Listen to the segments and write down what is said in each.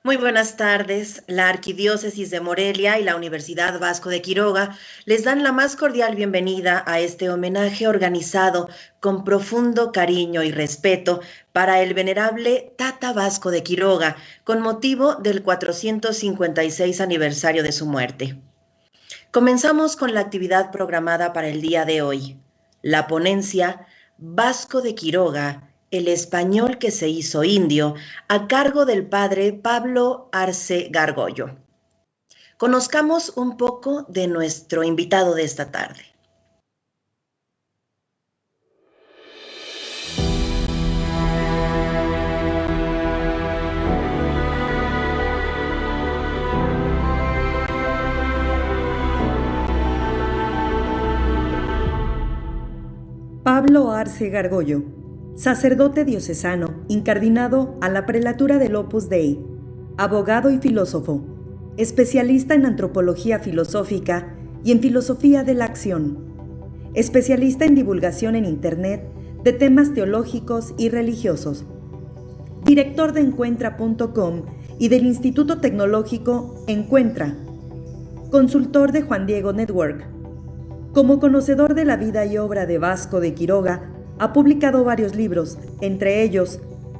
Muy buenas tardes. La Arquidiócesis de Morelia y la Universidad Vasco de Quiroga les dan la más cordial bienvenida a este homenaje organizado con profundo cariño y respeto para el venerable Tata Vasco de Quiroga, con motivo del 456 aniversario de su muerte. Comenzamos con la actividad programada para el día de hoy, la ponencia Vasco de Quiroga, el español que se hizo indio, a cargo del padre Pablo Arce Gargollo. Conozcamos un poco de nuestro invitado de esta tarde. Pablo Arce Gargollo, sacerdote diocesano, incardinado a la prelatura del Opus Dei, abogado y filósofo, especialista en antropología filosófica y en filosofía de la acción, especialista en divulgación en Internet de temas teológicos y religiosos, director de Encuentra.com y del Instituto Tecnológico Encuentra, consultor de Juan Diego Network. Como conocedor de la vida y obra de Vasco de Quiroga, ha publicado varios libros, entre ellos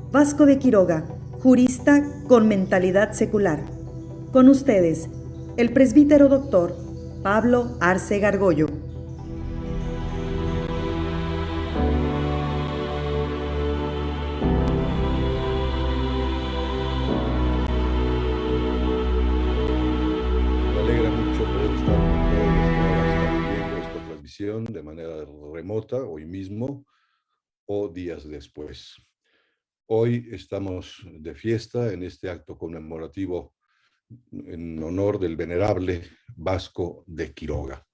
Vasco de Quiroga, jurista con mentalidad secular. Con ustedes, el presbítero doctor Pablo Arce Gargollo. Me alegra mucho poder estar con todos los que ahora están viendo esta transmisión de manera remota, hoy mismo o días después. Hoy estamos de fiesta en este acto conmemorativo en honor del venerable Vasco de Quiroga.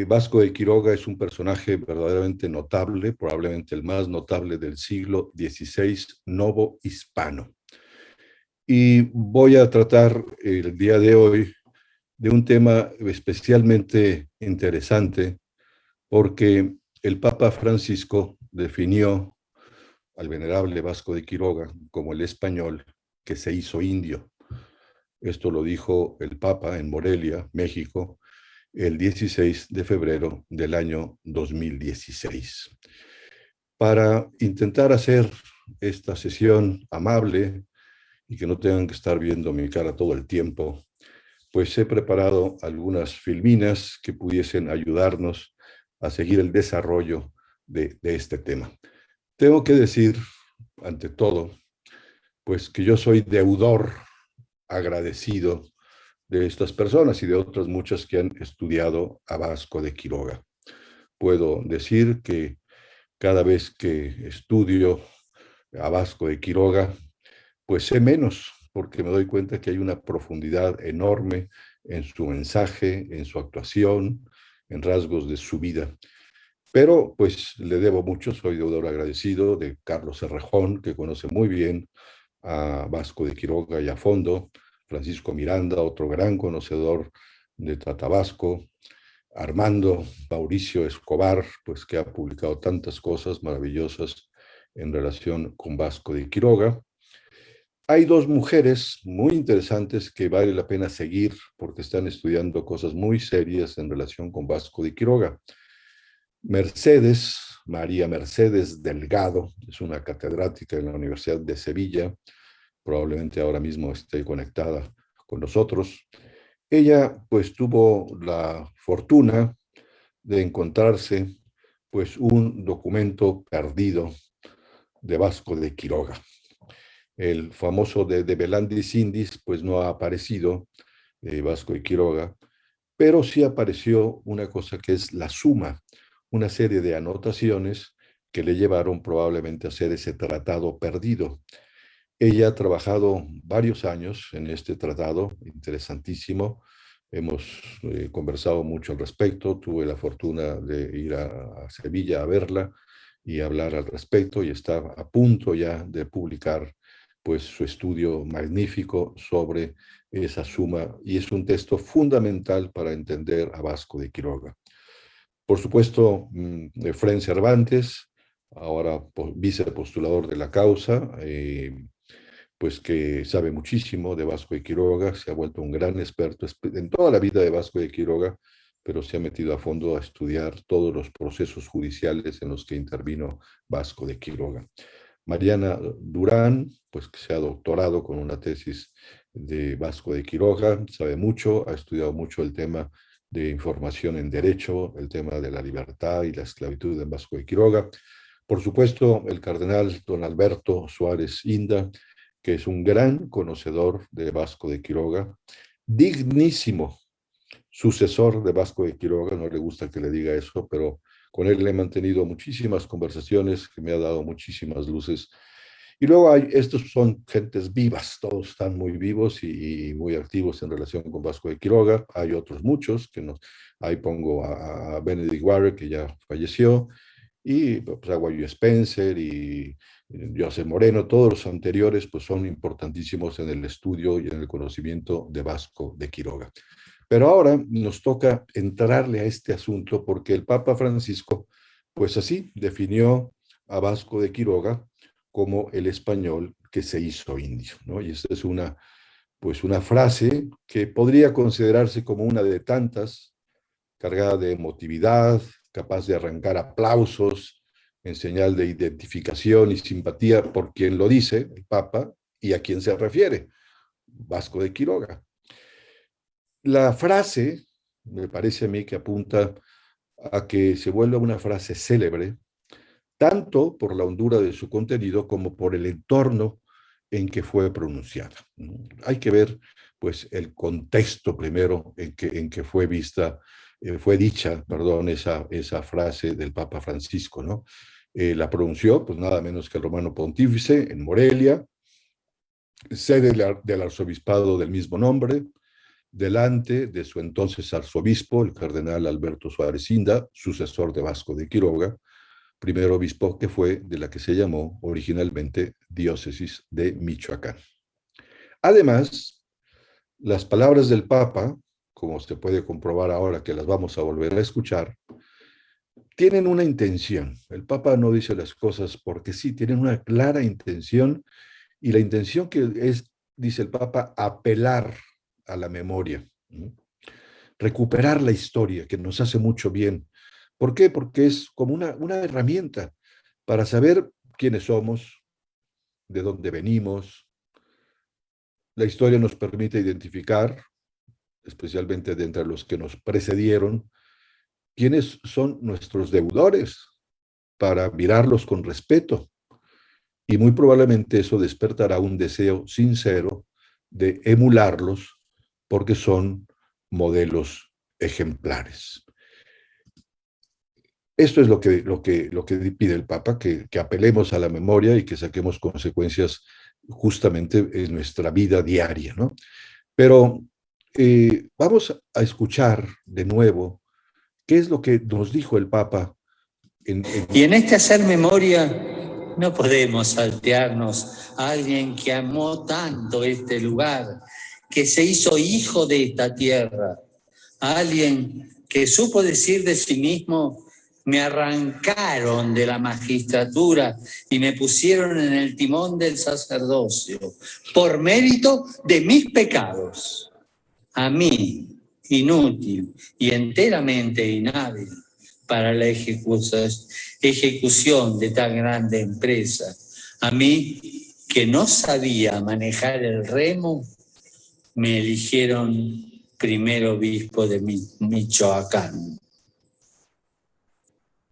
Vasco de Quiroga es un personaje verdaderamente notable, probablemente el más notable del siglo XVI novo hispano. Y voy a tratar el día de hoy de un tema especialmente interesante porque el Papa Francisco definió al venerable Vasco de Quiroga como el español que se hizo indio. Esto lo dijo el Papa en Morelia, México, el 16 de febrero del año 2016. Para intentar hacer esta sesión amable y que no tengan que estar viendo mi cara todo el tiempo, pues he preparado algunas filminas que pudiesen ayudarnos a seguir el desarrollo de este tema. Tengo que decir, ante todo, pues que yo soy deudor agradecido de estas personas y de otras muchas que han estudiado a Vasco de Quiroga. Puedo decir que cada vez que estudio a Vasco de Quiroga, pues sé menos, porque me doy cuenta que hay una profundidad enorme en su mensaje, en su actuación, en rasgos de su vida. Pero pues le debo mucho, soy deudor agradecido de Carlos Herrejón, que conoce muy bien a Vasco de Quiroga y a fondo, Francisco Miranda, otro gran conocedor de Tata Vasco, Armando Mauricio Escobar, pues que ha publicado tantas cosas maravillosas en relación con Vasco de Quiroga. Hay dos mujeres muy interesantes que vale la pena seguir porque están estudiando cosas muy serias en relación con Vasco de Quiroga. Mercedes, María Mercedes Delgado, es una catedrática en la Universidad de Sevilla, probablemente ahora mismo esté conectada con nosotros. Ella pues tuvo la fortuna de encontrarse pues un documento perdido de Vasco de Quiroga. El famoso de Belandis Indis pues no ha aparecido, Vasco de Quiroga, pero sí apareció una cosa que es la suma, una serie de anotaciones que le llevaron probablemente a hacer ese tratado perdido. Ella ha trabajado varios años en este tratado, interesantísimo. Hemos conversado mucho al respecto. Tuve la fortuna de ir a Sevilla a verla y hablar al respecto y está a punto ya de publicar pues su estudio magnífico sobre esa suma y es un texto fundamental para entender a Vasco de Quiroga. Por supuesto, Efrén Cervantes, ahora vicepostulador de la causa, pues que sabe muchísimo de Vasco de Quiroga, se ha vuelto un gran experto en toda la vida de Vasco de Quiroga, pero se ha metido a fondo a estudiar todos los procesos judiciales en los que intervino Vasco de Quiroga. Mariana Durán, pues que se ha doctorado con una tesis de Vasco de Quiroga, sabe mucho, ha estudiado mucho el tema de información en derecho, el tema de la libertad y la esclavitud en Vasco de Quiroga. Por supuesto, el cardenal don Alberto Suárez Inda, que es un gran conocedor de Vasco de Quiroga, dignísimo sucesor de Vasco de Quiroga, no le gusta que le diga eso, pero con él he mantenido muchísimas conversaciones que me ha dado muchísimas luces. Y luego estos son gentes vivas, todos están muy vivos y muy activos en relación con Vasco de Quiroga. Hay otros muchos, ahí pongo a Benedict Warwick, que ya falleció, y pues, a Guayo Spencer y José Moreno, todos los anteriores pues son importantísimos en el estudio y en el conocimiento de Vasco de Quiroga. Pero ahora nos toca entrarle a este asunto porque el Papa Francisco, pues así, definió a Vasco de Quiroga como el español que se hizo indio, ¿no? Y esta es una frase que podría considerarse como una de tantas, cargada de emotividad, capaz de arrancar aplausos en señal de identificación y simpatía por quien lo dice, el Papa, y a quien se refiere, Vasco de Quiroga. La frase, me parece a mí que apunta a que se vuelva una frase célebre, tanto por la hondura de su contenido como por el entorno en que fue pronunciada. Hay que ver, pues, el contexto primero en que fue dicha, esa frase del Papa Francisco, ¿no? La pronunció, pues, nada menos que el Romano Pontífice en Morelia, sede del arzobispado del mismo nombre, delante de su entonces arzobispo, el cardenal Alberto Suárez Inda, sucesor de Vasco de Quiroga, primer obispo que fue de la que se llamó originalmente Diócesis de Michoacán. Además, las palabras del Papa, como se puede comprobar ahora que las vamos a volver a escuchar, tienen una intención. El Papa no dice las cosas porque sí, tienen una clara intención, y la intención que es, dice el Papa, apelar a la memoria, recuperar la historia, que nos hace mucho bien. ¿Por qué? Porque es como una herramienta para saber quiénes somos, de dónde venimos. La historia nos permite identificar, especialmente de entre los que nos precedieron, quiénes son nuestros deudores, para mirarlos con respeto. Y muy probablemente eso despertará un deseo sincero de emularlos, porque son modelos ejemplares. Esto es lo que pide el Papa, que apelemos a la memoria y que saquemos consecuencias justamente en nuestra vida diaria, ¿no? Pero vamos a escuchar de nuevo qué es lo que nos dijo el Papa. Y en este hacer memoria no podemos saltearnos a alguien que amó tanto este lugar, que se hizo hijo de esta tierra, a alguien que supo decir de sí mismo: me arrancaron de la magistratura y me pusieron en el timón del sacerdocio por mérito de mis pecados. A mí, inútil y enteramente inhábil para la ejecución de tan grande empresa, a mí, que no sabía manejar el remo, me eligieron primer obispo de Michoacán.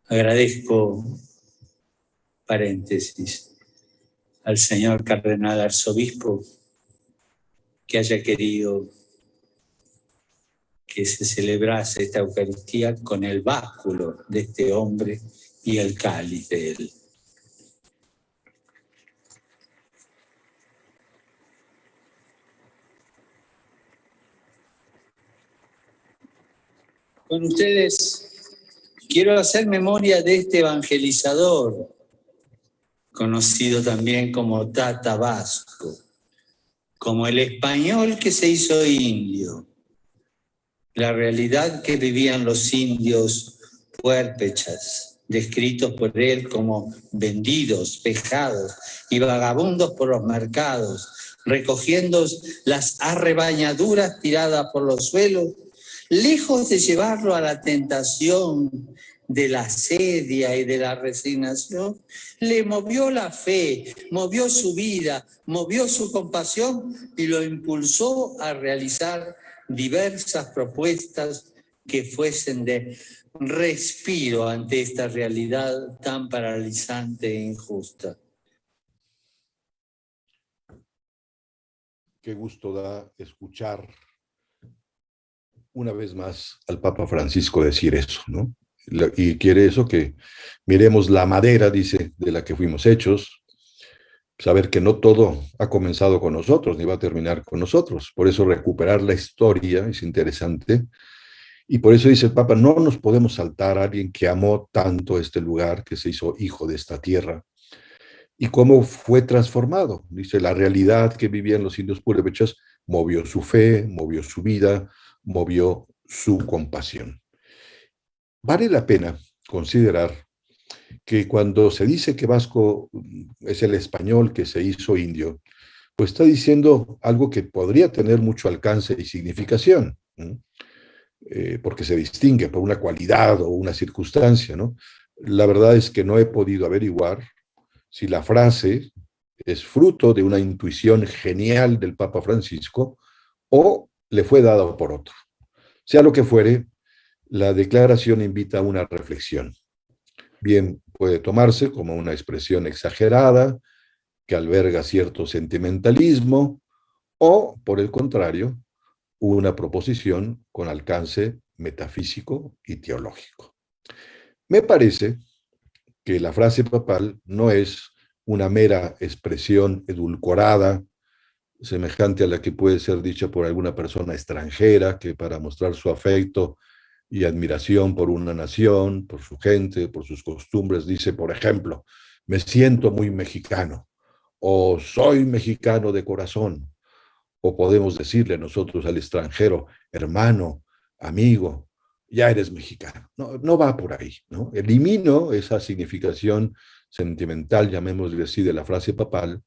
Agradezco, paréntesis, al señor cardenal arzobispo que haya querido que se celebrase esta Eucaristía con el báculo de este hombre y el cáliz de él. Con ustedes quiero hacer memoria de este evangelizador, conocido también como Tata Vasco, como el español que se hizo indio, la realidad que vivían los indios puérpechas, descritos por él como vendidos, vejados y vagabundos por los mercados, recogiendo las arrebañaduras tiradas por los suelos, lejos de llevarlo a la tentación de la asedia y de la resignación, le movió la fe, movió su vida, movió su compasión y lo impulsó a realizar diversas propuestas que fuesen de respiro ante esta realidad tan paralizante e injusta. Qué gusto da escuchar una vez más al Papa Francisco decir eso, ¿no? Y quiere eso que miremos la madera, dice, de la que fuimos hechos, saber que no todo ha comenzado con nosotros, ni va a terminar con nosotros. Por eso recuperar la historia es interesante. Y por eso dice el Papa, no nos podemos saltar a alguien que amó tanto este lugar, que se hizo hijo de esta tierra, y cómo fue transformado. Dice, la realidad que vivían los indios purépechas movió su fe, movió su vida, movió su compasión. Vale la pena considerar que cuando se dice que Vasco es el español que se hizo indio, pues está diciendo algo que podría tener mucho alcance y significación, ¿no? Porque se distingue por una cualidad o una circunstancia, ¿no? La verdad es que no he podido averiguar si la frase es fruto de una intuición genial del Papa Francisco o le fue dada por otro. Sea lo que fuere, la declaración invita a una reflexión. Bien, puede tomarse como una expresión exagerada que alberga cierto sentimentalismo o, por el contrario, una proposición con alcance metafísico y teológico. Me parece que la frase papal no es una mera expresión edulcorada, semejante a la que puede ser dicha por alguna persona extranjera, que para mostrar su afecto y admiración por una nación, por su gente, por sus costumbres, dice, por ejemplo, me siento muy mexicano, o soy mexicano de corazón, o podemos decirle nosotros al extranjero, hermano, amigo, ya eres mexicano. No, no va por ahí, ¿no? Elimino esa significación sentimental, llamémosle así, de la frase papal,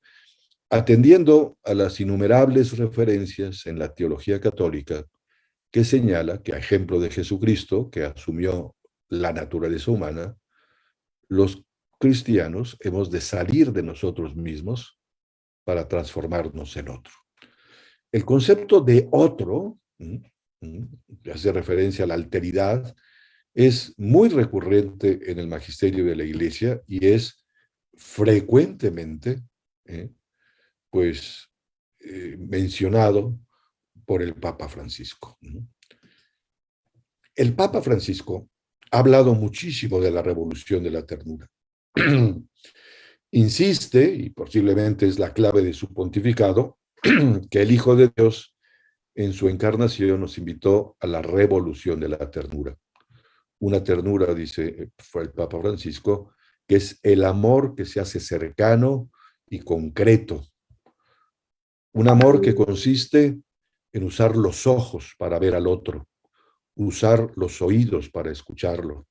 atendiendo a las innumerables referencias en la teología católica que señala que, a ejemplo de Jesucristo, que asumió la naturaleza humana, los cristianos hemos de salir de nosotros mismos para transformarnos en otro. El concepto de otro, que hace referencia a la alteridad, es muy recurrente en el magisterio de la Iglesia y es frecuentemente mencionado por el Papa Francisco. El Papa Francisco ha hablado muchísimo de la revolución de la ternura. Insiste, y posiblemente es la clave de su pontificado, que el Hijo de Dios en su encarnación nos invitó a la revolución de la ternura. Una ternura, dice fue el Papa Francisco, que es el amor que se hace cercano y concreto. Un amor que consiste en usar los ojos para ver al otro, usar los oídos para escucharlo,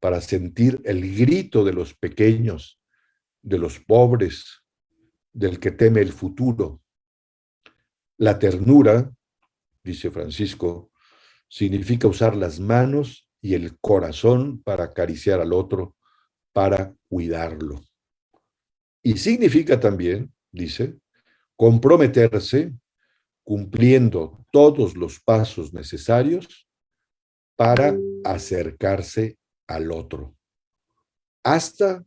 para sentir el grito de los pequeños, de los pobres, del que teme el futuro. La ternura, dice Francisco, significa usar las manos y el corazón para acariciar al otro, para cuidarlo. Y significa también, dice, comprometerse cumpliendo todos los pasos necesarios para acercarse al otro, hasta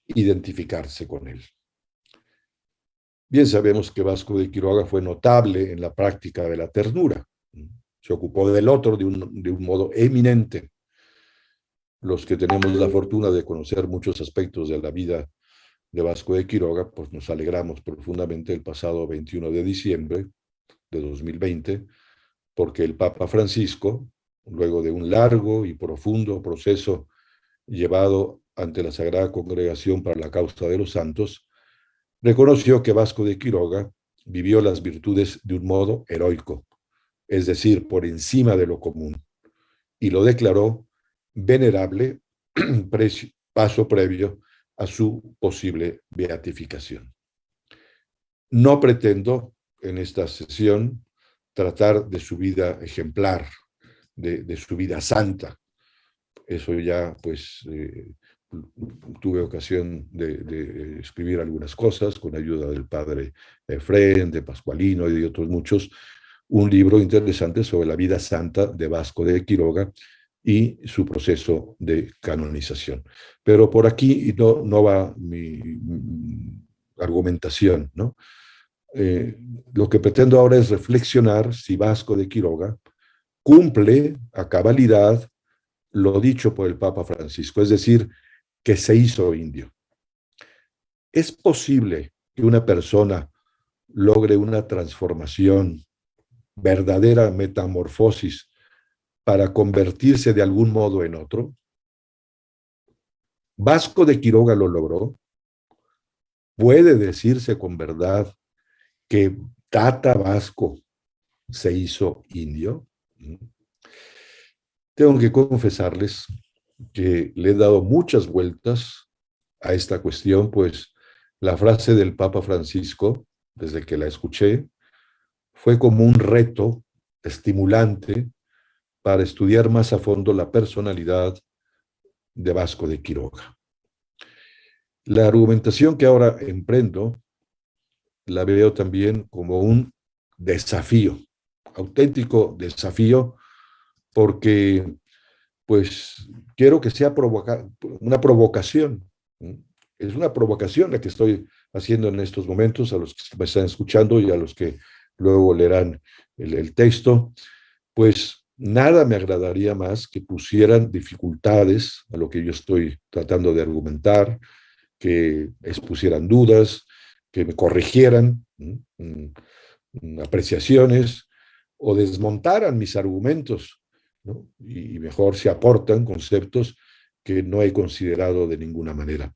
identificarse con él. Bien sabemos que Vasco de Quiroga fue notable en la práctica de la ternura. Se ocupó del otro de un modo eminente. Los que tenemos la fortuna de conocer muchos aspectos de la vida de Vasco de Quiroga, pues nos alegramos profundamente el pasado 21 de diciembre de 2020, porque el Papa Francisco, luego de un largo y profundo proceso llevado ante la Sagrada Congregación para la Causa de los Santos, reconoció que Vasco de Quiroga vivió las virtudes de un modo heroico, es decir, por encima de lo común, y lo declaró venerable paso previo a su posible beatificación. No pretendo en esta sesión tratar de su vida ejemplar, de su vida santa. Eso ya, pues, tuve ocasión de escribir algunas cosas con ayuda del padre Efrén, de Pascualino y de otros muchos, un libro interesante sobre la vida santa de Vasco de Quiroga y su proceso de canonización. Pero por aquí no va mi argumentación, ¿no? Lo que pretendo ahora es reflexionar si Vasco de Quiroga cumple a cabalidad lo dicho por el Papa Francisco, es decir, que se hizo indio. ¿Es posible que una persona logre una transformación, verdadera metamorfosis, para convertirse de algún modo en otro? Vasco de Quiroga lo logró. ¿Puede decirse con verdad que Tata Vasco se hizo indio? Tengo que confesarles que le he dado muchas vueltas a esta cuestión, pues la frase del Papa Francisco, desde que la escuché, fue como un reto estimulante para estudiar más a fondo la personalidad de Vasco de Quiroga. La argumentación que ahora emprendo la veo también como un desafío, auténtico desafío, porque pues quiero que sea una provocación. Es una provocación la que estoy haciendo en estos momentos a los que me están escuchando y a los que luego leerán el texto. Pues nada me agradaría más que pusieran dificultades a lo que yo estoy tratando de argumentar, que expusieran dudas, que me corrigieran apreciaciones o desmontaran mis argumentos, ¿no? Y mejor se aportan conceptos que no he considerado de ninguna manera.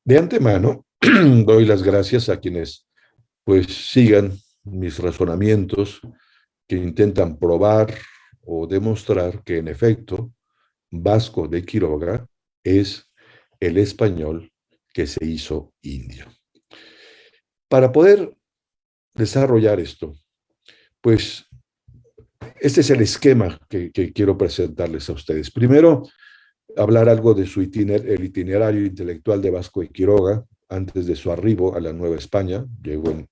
De antemano, doy las gracias a quienes pues sigan mis razonamientos que intentan probar o demostrar que en efecto Vasco de Quiroga es el español que se hizo indio. Para poder desarrollar esto, pues este es el esquema que quiero presentarles a ustedes. Primero, hablar algo de el itinerario intelectual de Vasco de Quiroga antes de su arribo a la Nueva España. Llegó en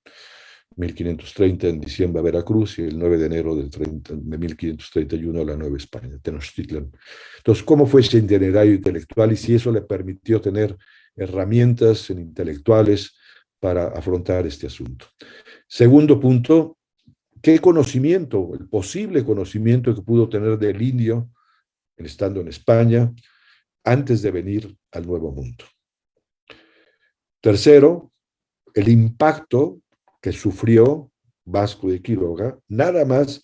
1530 en diciembre a Veracruz y el 9 de enero de 1531 a la Nueva España, Tenochtitlan. Entonces, ¿cómo fue ese itinerario intelectual y si eso le permitió tener herramientas intelectuales para afrontar este asunto? Segundo punto, ¿qué conocimiento, el posible conocimiento que pudo tener del indio estando en España antes de venir al Nuevo Mundo? Tercero, el impacto que sufrió Vasco de Quiroga, nada más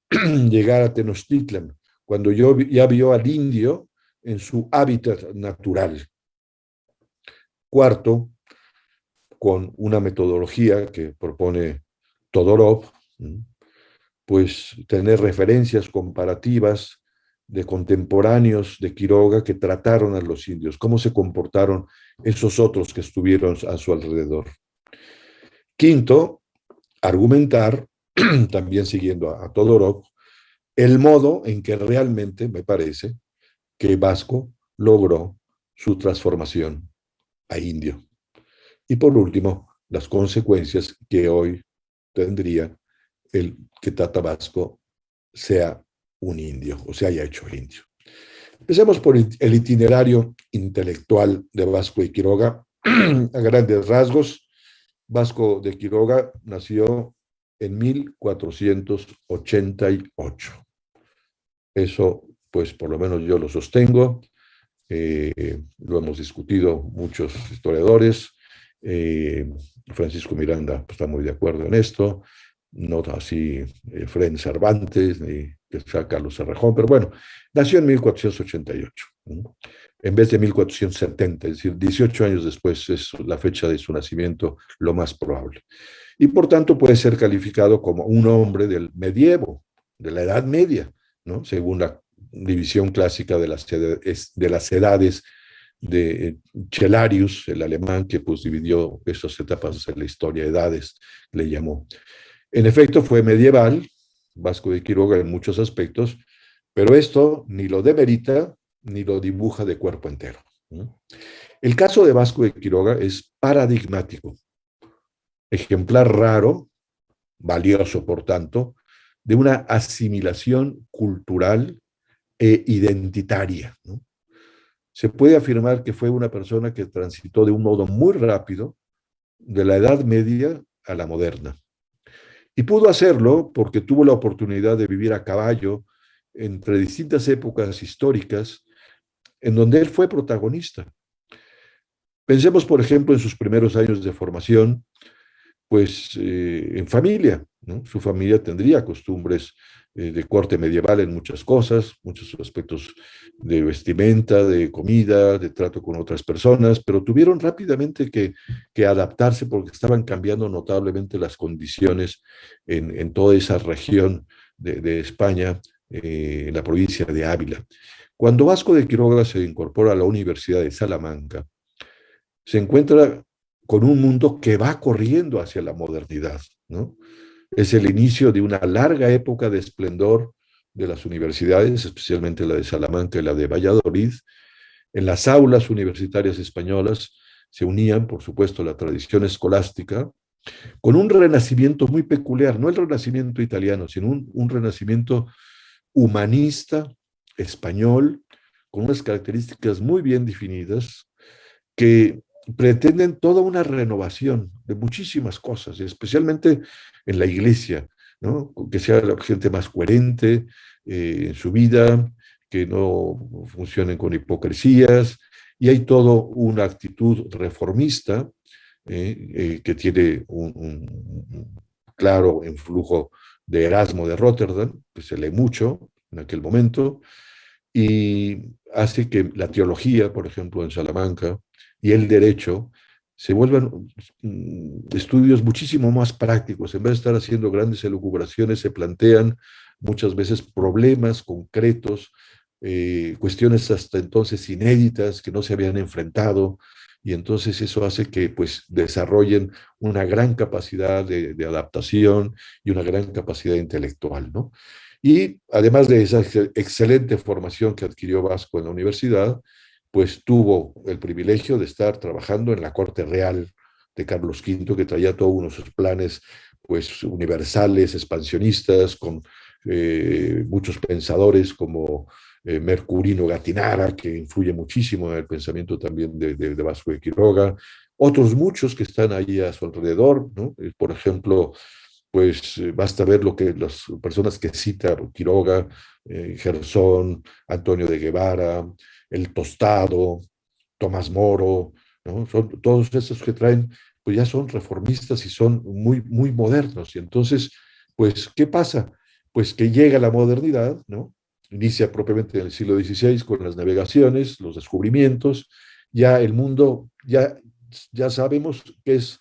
llegar a Tenochtitlan, cuando ya vio al indio en su hábitat natural. Cuarto, con una metodología que propone Todorov, pues tener referencias comparativas de contemporáneos de Quiroga que trataron a los indios, cómo se comportaron esos otros que estuvieron a su alrededor. Quinto, argumentar, también siguiendo a Todorov, el modo en que realmente me parece que Vasco logró su transformación a indio. Y por último, las consecuencias que hoy tendría el que Tata Vasco sea un indio o se haya hecho indio. Empecemos por el itinerario intelectual de Vasco de Quiroga. A grandes rasgos, Vasco de Quiroga nació en 1488. Eso, pues, por lo menos yo lo sostengo. Lo hemos discutido muchos historiadores. Francisco Miranda está muy de acuerdo en esto. No así Efrén Cervantes, ni Carlos Cerrejón, pero bueno, nació en 1488, en vez de 1470, es decir, 18 años después es la fecha de su nacimiento lo más probable. Y por tanto puede ser calificado como un hombre del medievo, de la Edad Media, ¿no? Según la división clásica de las edades Cellarius, el alemán, que pues dividió esas etapas de la historia, edades, le llamó. En efecto, fue medieval, Vasco de Quiroga en muchos aspectos, pero esto ni lo demerita ni lo dibuja de cuerpo entero, ¿no? El caso de Vasco de Quiroga es paradigmático, ejemplar raro, valioso por tanto, de una asimilación cultural e identitaria, ¿no? Se puede afirmar que fue una persona que transitó de un modo muy rápido de la Edad Media a la moderna. Y pudo hacerlo porque tuvo la oportunidad de vivir a caballo entre distintas épocas históricas en donde él fue protagonista. Pensemos, por ejemplo, en sus primeros años de formación, pues en familia, ¿no? Su familia tendría costumbres de corte medieval en muchas cosas, muchos aspectos de vestimenta, de comida, de trato con otras personas, pero tuvieron rápidamente que adaptarse porque estaban cambiando notablemente las condiciones en toda esa región de España, en la provincia de Ávila. Cuando Vasco de Quiroga se incorpora a la Universidad de Salamanca, se encuentra con un mundo que va corriendo hacia la modernidad, ¿no? Es el inicio de una larga época de esplendor de las universidades, especialmente la de Salamanca y la de Valladolid. En las aulas universitarias españolas se unían, por supuesto, la tradición escolástica, con un renacimiento muy peculiar, no el renacimiento italiano, sino un renacimiento humanista, español, con unas características muy bien definidas, que pretenden toda una renovación de muchísimas cosas, y especialmente en la iglesia, ¿no? Que sea la gente más coherente en su vida, que no funcionen con hipocresías, y hay toda una actitud reformista que tiene un claro influjo de Erasmo de Rotterdam, que se lee mucho en aquel momento, y hace que la teología, por ejemplo, en Salamanca, y el derecho se vuelvan estudios muchísimo más prácticos. En vez de estar haciendo grandes elucubraciones, se plantean muchas veces problemas concretos, cuestiones hasta entonces inéditas que no se habían enfrentado, y entonces eso hace que pues desarrollen una gran capacidad de adaptación y una gran capacidad intelectual, ¿no? Y además de esa excelente formación que adquirió Vasco en la universidad, pues tuvo el privilegio de estar trabajando en la corte real de Carlos V, que traía todos unos sus planes pues universales, expansionistas, con muchos pensadores como Mercurino Gattinara, que influye muchísimo en el pensamiento también de Vasco de Quiroga, otros muchos que están ahí a su alrededor, ¿no? Por ejemplo, pues basta ver lo que las personas que cita Quiroga, Gersón, Antonio de Guevara, El Tostado, Tomás Moro, ¿no? Son todos esos que traen, pues ya son reformistas y son muy, muy modernos. Y entonces, pues, ¿qué pasa? Pues que llega la modernidad, ¿no? Inicia propiamente en el siglo XVI con las navegaciones, los descubrimientos, ya el mundo, ya sabemos que es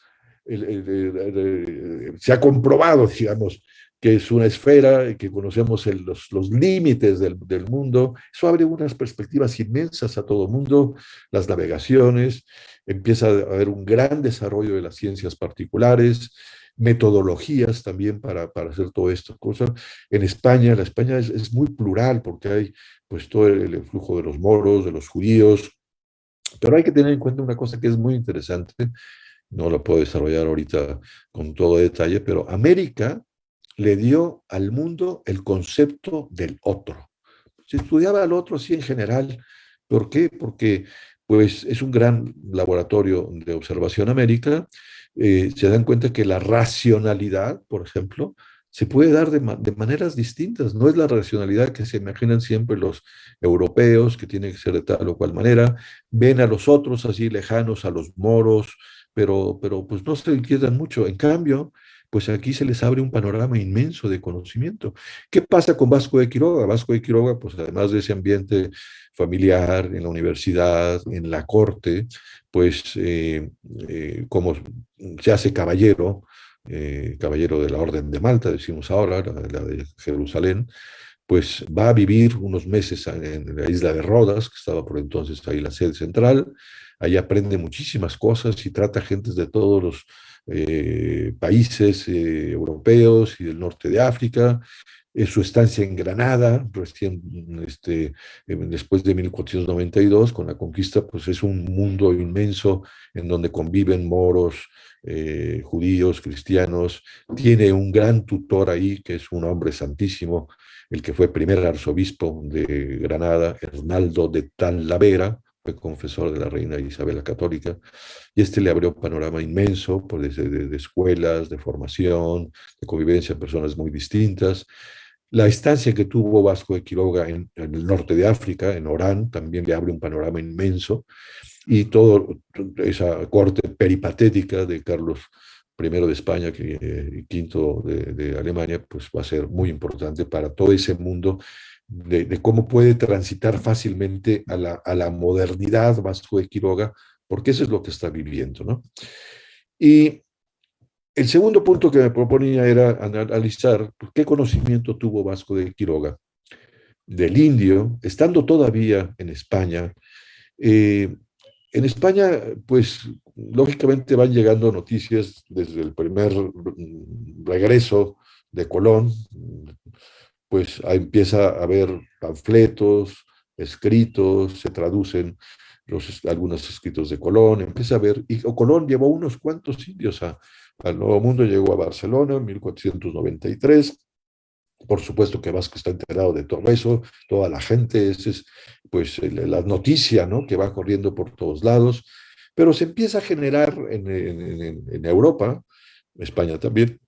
se ha comprobado, digamos, que es una esfera, que conocemos los límites del mundo. Eso abre unas perspectivas inmensas a todo el mundo, las navegaciones, empieza a haber un gran desarrollo de las ciencias particulares, metodologías también para hacer todas estas cosas. En España, la España es muy plural porque hay pues todo el flujo de los moros, de los judíos, pero hay que tener en cuenta una cosa que es muy interesante, no lo puedo desarrollar ahorita con todo detalle, pero América le dio al mundo el concepto del otro. Se estudiaba al otro así en general. ¿Por qué? Porque pues, es un gran laboratorio de observación América. Se dan cuenta que la racionalidad, por ejemplo, se puede dar de maneras distintas. No es la racionalidad que se imaginan siempre los europeos, que tiene que ser de tal o cual manera. Ven a los otros así lejanos, a los moros, pero pues no se inquietan mucho. En cambio, pues aquí se les abre un panorama inmenso de conocimiento. ¿Qué pasa con Vasco de Quiroga? Vasco de Quiroga, pues además de ese ambiente familiar, en la universidad, en la corte, pues como se hace caballero, caballero de la Orden de Malta, decimos ahora, la de Jerusalén, pues va a vivir unos meses en la isla de Rodas, que estaba por entonces ahí la sede central. Ahí aprende muchísimas cosas y trata gentes de todos los países europeos y del norte de África. Su estancia en Granada, recién después de 1492, con la conquista, pues es un mundo inmenso en donde conviven moros, judíos, cristianos. Tiene un gran tutor ahí, que es un hombre santísimo, el que fue primer arzobispo de Granada, Hernaldo de Talavera, fue confesor de la reina Isabel la Católica, y le abrió un panorama inmenso por de escuelas, de formación, de convivencia en personas muy distintas. La estancia que tuvo Vasco de Quiroga en el norte de África, en Orán, también le abre un panorama inmenso, y toda esa corte peripatética de Carlos I de España y quinto de Alemania, pues va a ser muy importante para todo ese mundo de cómo puede transitar fácilmente a la modernidad Vasco de Quiroga, porque eso es lo que está viviendo, ¿no? Y el segundo punto que me proponía era analizar qué conocimiento tuvo Vasco de Quiroga del indio, estando todavía en España. En España, pues lógicamente van llegando noticias desde el primer regreso de Colón, pues empieza a haber panfletos, escritos, se traducen algunos escritos de Colón, empieza a ver, y Colón llevó unos cuantos indios al Nuevo Mundo, llegó a Barcelona en 1493. Por supuesto que Vasco está enterado de todo eso, toda la gente, esa es pues la noticia, ¿no?, que va corriendo por todos lados, pero se empieza a generar en Europa, España también,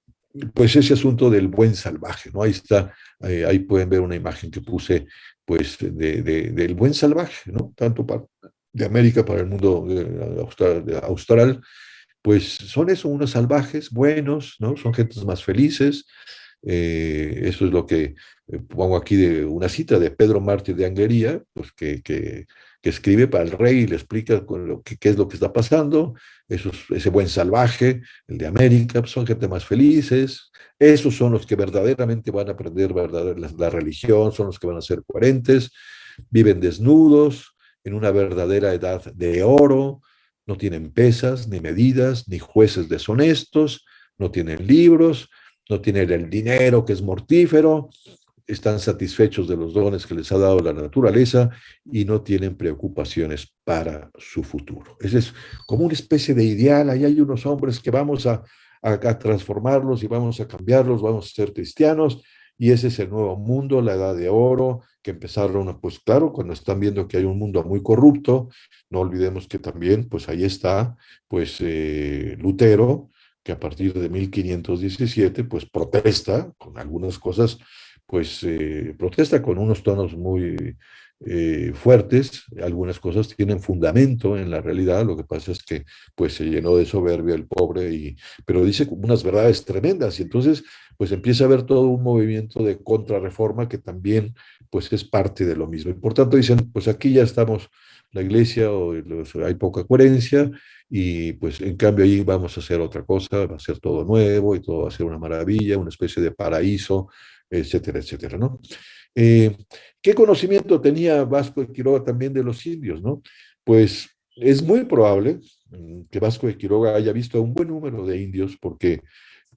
pues ese asunto del buen salvaje, ¿no? Ahí está, ahí pueden ver una imagen que puse, pues, del buen salvaje, ¿no? Tanto de América para el mundo austral, pues son eso, unos salvajes buenos, ¿no? Son gentes más felices. Eso es lo que pongo aquí de una cita de Pedro Mártir de Angería, pues que escribe para el rey y le explica qué es lo que está pasando. Ese buen salvaje, el de América, pues son gente más felices. Esos son los que verdaderamente van a aprender la religión, son los que van a ser coherentes, viven desnudos, en una verdadera edad de oro, no tienen pesas, ni medidas, ni jueces deshonestos, no tienen libros, no tienen el dinero que es mortífero, están satisfechos de los dones que les ha dado la naturaleza y no tienen preocupaciones para su futuro. Ese es como una especie de ideal. Ahí hay unos hombres que vamos a transformarlos y vamos a cambiarlos, vamos a ser cristianos, y ese es el nuevo mundo, la edad de oro, que empezaron, pues claro, cuando están viendo que hay un mundo muy corrupto. No olvidemos que también, pues ahí está, pues Lutero, que a partir de 1517, pues protesta con algunas cosas, pues protesta con unos tonos muy fuertes. Algunas cosas tienen fundamento en la realidad, lo que pasa es que pues se llenó de soberbia el pobre, pero dice unas verdades tremendas, y entonces pues empieza a haber todo un movimiento de contrarreforma que también pues es parte de lo mismo. Y por tanto dicen, pues aquí ya estamos, la iglesia, hay poca coherencia, y pues en cambio ahí vamos a hacer otra cosa, va a ser todo nuevo y todo va a ser una maravilla, una especie de paraíso, etcétera, etcétera, ¿no? Eh, ¿Qué conocimiento tenía Vasco de Quiroga también de los indios, no? Pues es muy probable que Vasco de Quiroga haya visto a un buen número de indios, porque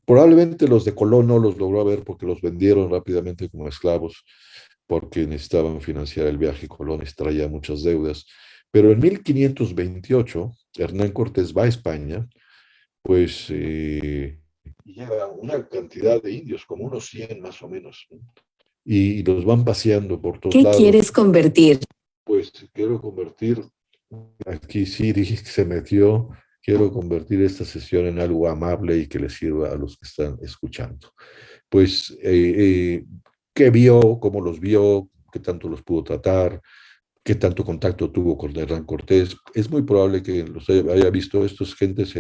probablemente los de Colón no los logró ver porque los vendieron rápidamente como esclavos, porque necesitaban financiar el viaje. Colón extraía muchas deudas. Pero en 1528, Hernán Cortés va a España, pues lleva una cantidad de indios, como unos 100 más o menos, ¿no? Y los van paseando por todos lados. ¿Qué quieres convertir? Pues quiero convertir, aquí Siri se metió, quiero convertir esta sesión en algo amable y que les sirva a los que están escuchando. Pues, ¿qué vio? ¿Cómo los vio? ¿Qué tanto los pudo tratar? ¿Qué tanto contacto tuvo con Hernán Cortés? Es muy probable que los haya visto estos gentes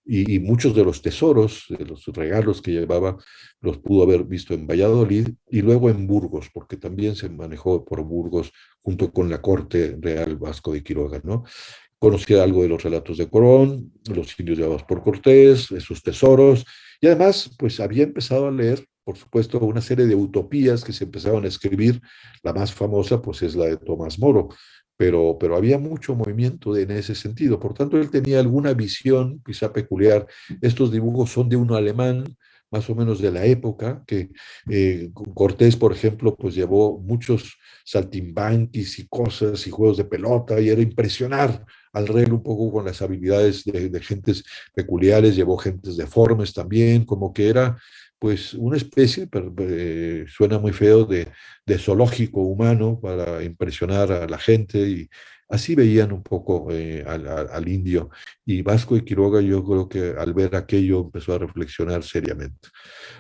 y muchos de los tesoros, de los regalos que llevaba, los pudo haber visto en Valladolid y luego en Burgos, porque también se manejó por Burgos junto con la corte real Vasco de Quiroga, ¿no? Conocía algo de los relatos de Colón, los indios llevados por Cortés, de sus tesoros, y además, pues había empezado a leer por supuesto, una serie de utopías que se empezaron a escribir. La más famosa, pues, es la de Tomás Moro, pero había mucho movimiento en ese sentido. Por tanto, él tenía alguna visión quizá peculiar. Estos dibujos son de un alemán, más o menos de la época, que Cortés, por ejemplo, pues llevó muchos saltimbanquis y cosas y juegos de pelota y era impresionar al rey un poco con las habilidades de gentes peculiares, llevó gentes deformes también, como que era pues una especie, pero, suena muy feo, de zoológico humano para impresionar a la gente y así veían un poco al indio. Y Vasco de Quiroga yo creo que al ver aquello empezó a reflexionar seriamente.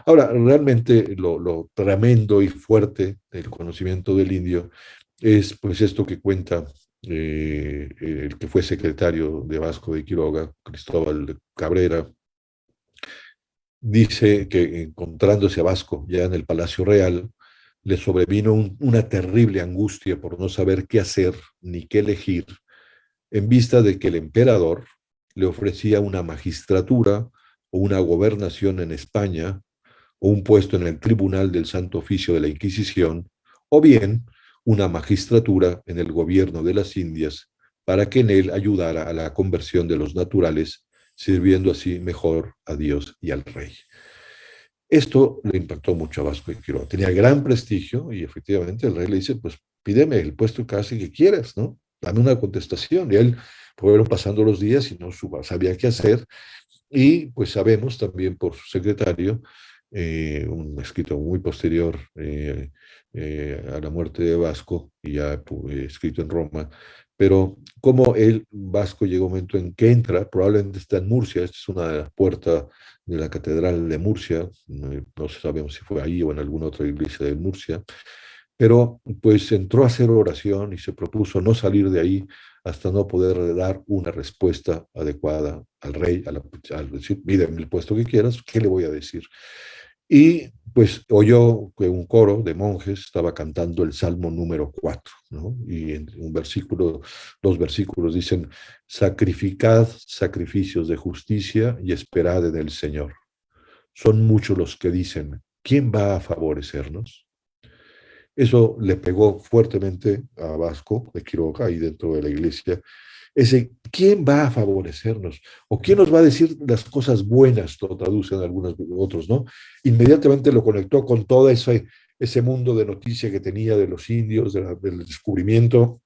Ahora, realmente lo tremendo y fuerte del conocimiento del indio es pues esto que cuenta el que fue secretario de Vasco de Quiroga, Cristóbal Cabrera, dice que encontrándose a Vasco ya en el Palacio Real, le sobrevino una terrible angustia por no saber qué hacer ni qué elegir, en vista de que el emperador le ofrecía una magistratura o una gobernación en España, o un puesto en el Tribunal del Santo Oficio de la Inquisición, o bien una magistratura en el gobierno de las Indias, para que en él ayudara a la conversión de los naturales, sirviendo así mejor a Dios y al rey. Esto le impactó mucho a Vasco de Quiroga. Tenía gran prestigio y efectivamente el rey le dice, pues pídeme el puesto casi que quieras, ¿no? Dame una contestación. Y él fueron pasando los días y no sabía qué hacer. Y pues sabemos también por su secretario, un escrito muy posterior a la muerte de Vasco, y ya escrito en Roma, pero como el Vasco llega un momento en que entra, probablemente está en Murcia, esta es una puerta de la Catedral de Murcia, no sabemos si fue ahí o en alguna otra iglesia de Murcia, pero pues entró a hacer oración y se propuso no salir de ahí hasta no poder dar una respuesta adecuada al rey, al decir, pídeme el puesto que quieras, ¿qué le voy a decir? Y pues oyó que un coro de monjes estaba cantando el Salmo número 4, ¿no? Y en un versículo, dos versículos dicen, sacrificad sacrificios de justicia y esperad en el Señor. Son muchos los que dicen, ¿quién va a favorecernos? Eso le pegó fuertemente a Vasco de Quiroga, ahí dentro de la iglesia. Ese, ¿quién va a favorecernos? ¿O quién nos va a decir las cosas buenas? Lo traducen algunos otros, ¿no? Inmediatamente lo conectó con todo ese mundo de noticia que tenía de los indios, del descubrimiento.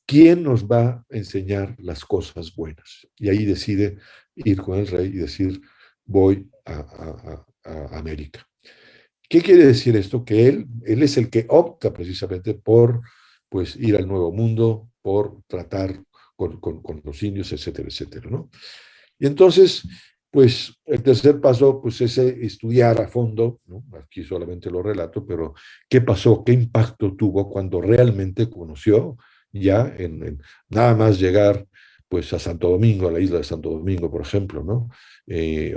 ¿Quién nos va a enseñar las cosas buenas? Y ahí decide ir con el rey y decir, voy a América. ¿Qué quiere decir esto? Que él es el que opta precisamente por pues, ir al Nuevo Mundo, por tratar con los indios, etcétera, etcétera, ¿no? Y entonces, pues el tercer paso, pues es estudiar a fondo, ¿no? Aquí solamente lo relato, pero ¿qué pasó? ¿Qué impacto tuvo cuando realmente conoció ya nada más llegar pues a Santo Domingo, a la isla de Santo Domingo, por ejemplo, ¿no?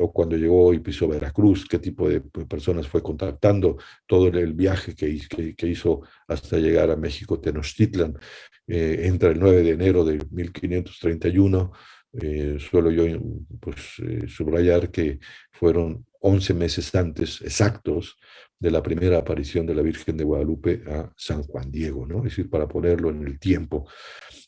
O cuando llegó y pisó Veracruz, qué tipo de personas fue contactando, todo el viaje que hizo hasta llegar a México, Tenochtitlan, entra el 9 de enero de 1531, suelo yo pues, subrayar que fueron 11 meses antes exactos de la primera aparición de la Virgen de Guadalupe a San Juan Diego, ¿no? Es decir, para ponerlo en el tiempo.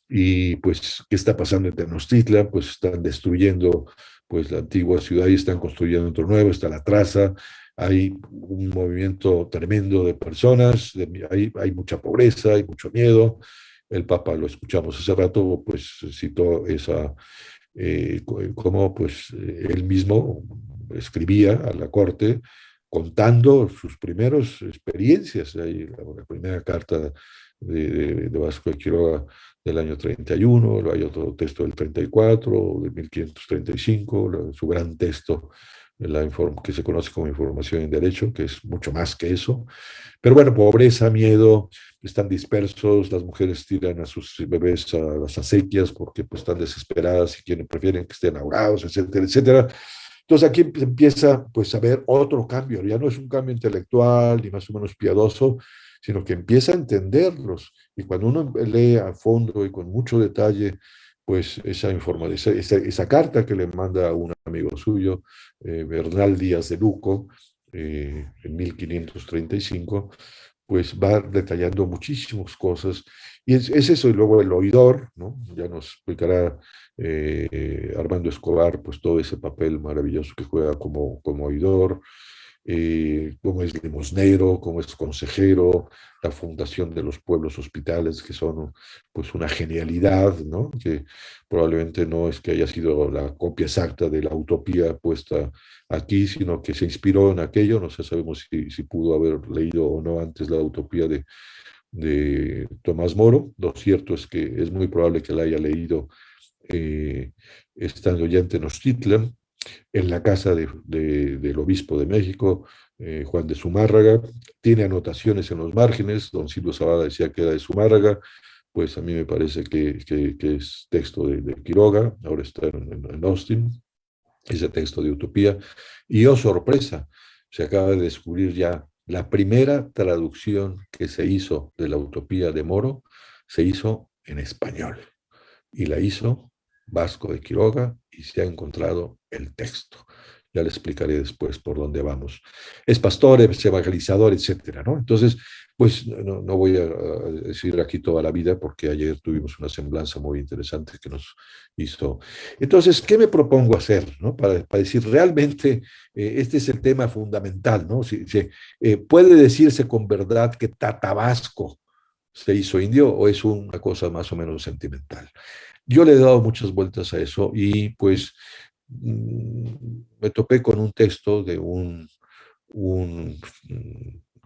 Y pues, ¿qué está pasando en Tenochtitlan? Pues están destruyendo pues la antigua ciudad y están construyendo otro nuevo, está la traza, hay un movimiento tremendo de personas, hay mucha pobreza, hay mucho miedo. El Papa, lo escuchamos hace rato, pues citó cómo pues él mismo escribía a la corte contando sus primeras experiencias. Ahí, la primera carta de Vasco de Quiroga del año 31, hay otro texto del 34, de 1535, su gran texto que se conoce como Información en Derecho, que es mucho más que eso. Pero bueno, pobreza, miedo, están dispersos, las mujeres tiran a sus bebés a las acequias porque pues, están desesperadas y prefieren que estén ahogados, etcétera, etcétera. Entonces aquí empieza pues a ver otro cambio, ya no es un cambio intelectual ni más o menos piadoso, sino que empieza a entenderlos. Y cuando uno lee a fondo y con mucho detalle, pues esa carta que le manda a un amigo suyo, Bernal Díaz de Luco, en 1535, pues va detallando muchísimas cosas, y es eso, y luego el oidor, ¿no? Ya nos explicará Armando Escobar, pues todo ese papel maravilloso que juega como oidor, cómo es limosnero, cómo es consejero, la fundación de los pueblos hospitales, que son pues una genialidad, ¿no? Que probablemente no es que haya sido la copia exacta de la utopía puesta aquí, sino que se inspiró en aquello. No sé, sabemos si pudo haber leído o no antes la utopía de Tomás Moro. Lo cierto es que es muy probable que la haya leído eh, estando ya en Tenochtitlan, en la casa del obispo de México, Juan de Zumárraga. Tiene anotaciones en los márgenes. Don Silvio Zavala decía que era de Zumárraga, pues a mí me parece que es texto de Quiroga. Ahora está en Austin, ese texto de Utopía. Y oh sorpresa, se acaba de descubrir ya la primera traducción que se hizo de la Utopía de Moro, se hizo en español, y la hizo Vasco de Quiroga, y se ha encontrado el texto. Ya le explicaré después por dónde vamos. Es pastor, es evangelizador, etcétera, ¿no? Entonces, pues no voy a decir aquí toda la vida, porque ayer tuvimos una semblanza muy interesante que nos hizo. Entonces, ¿qué me propongo hacer, ¿no? Para decir realmente, este es el tema fundamental, ¿no? ¿Puede decirse con verdad que Tatabasco se hizo indio, o es una cosa más o menos sentimental? Yo le he dado muchas vueltas a eso, y pues me topé con un texto de un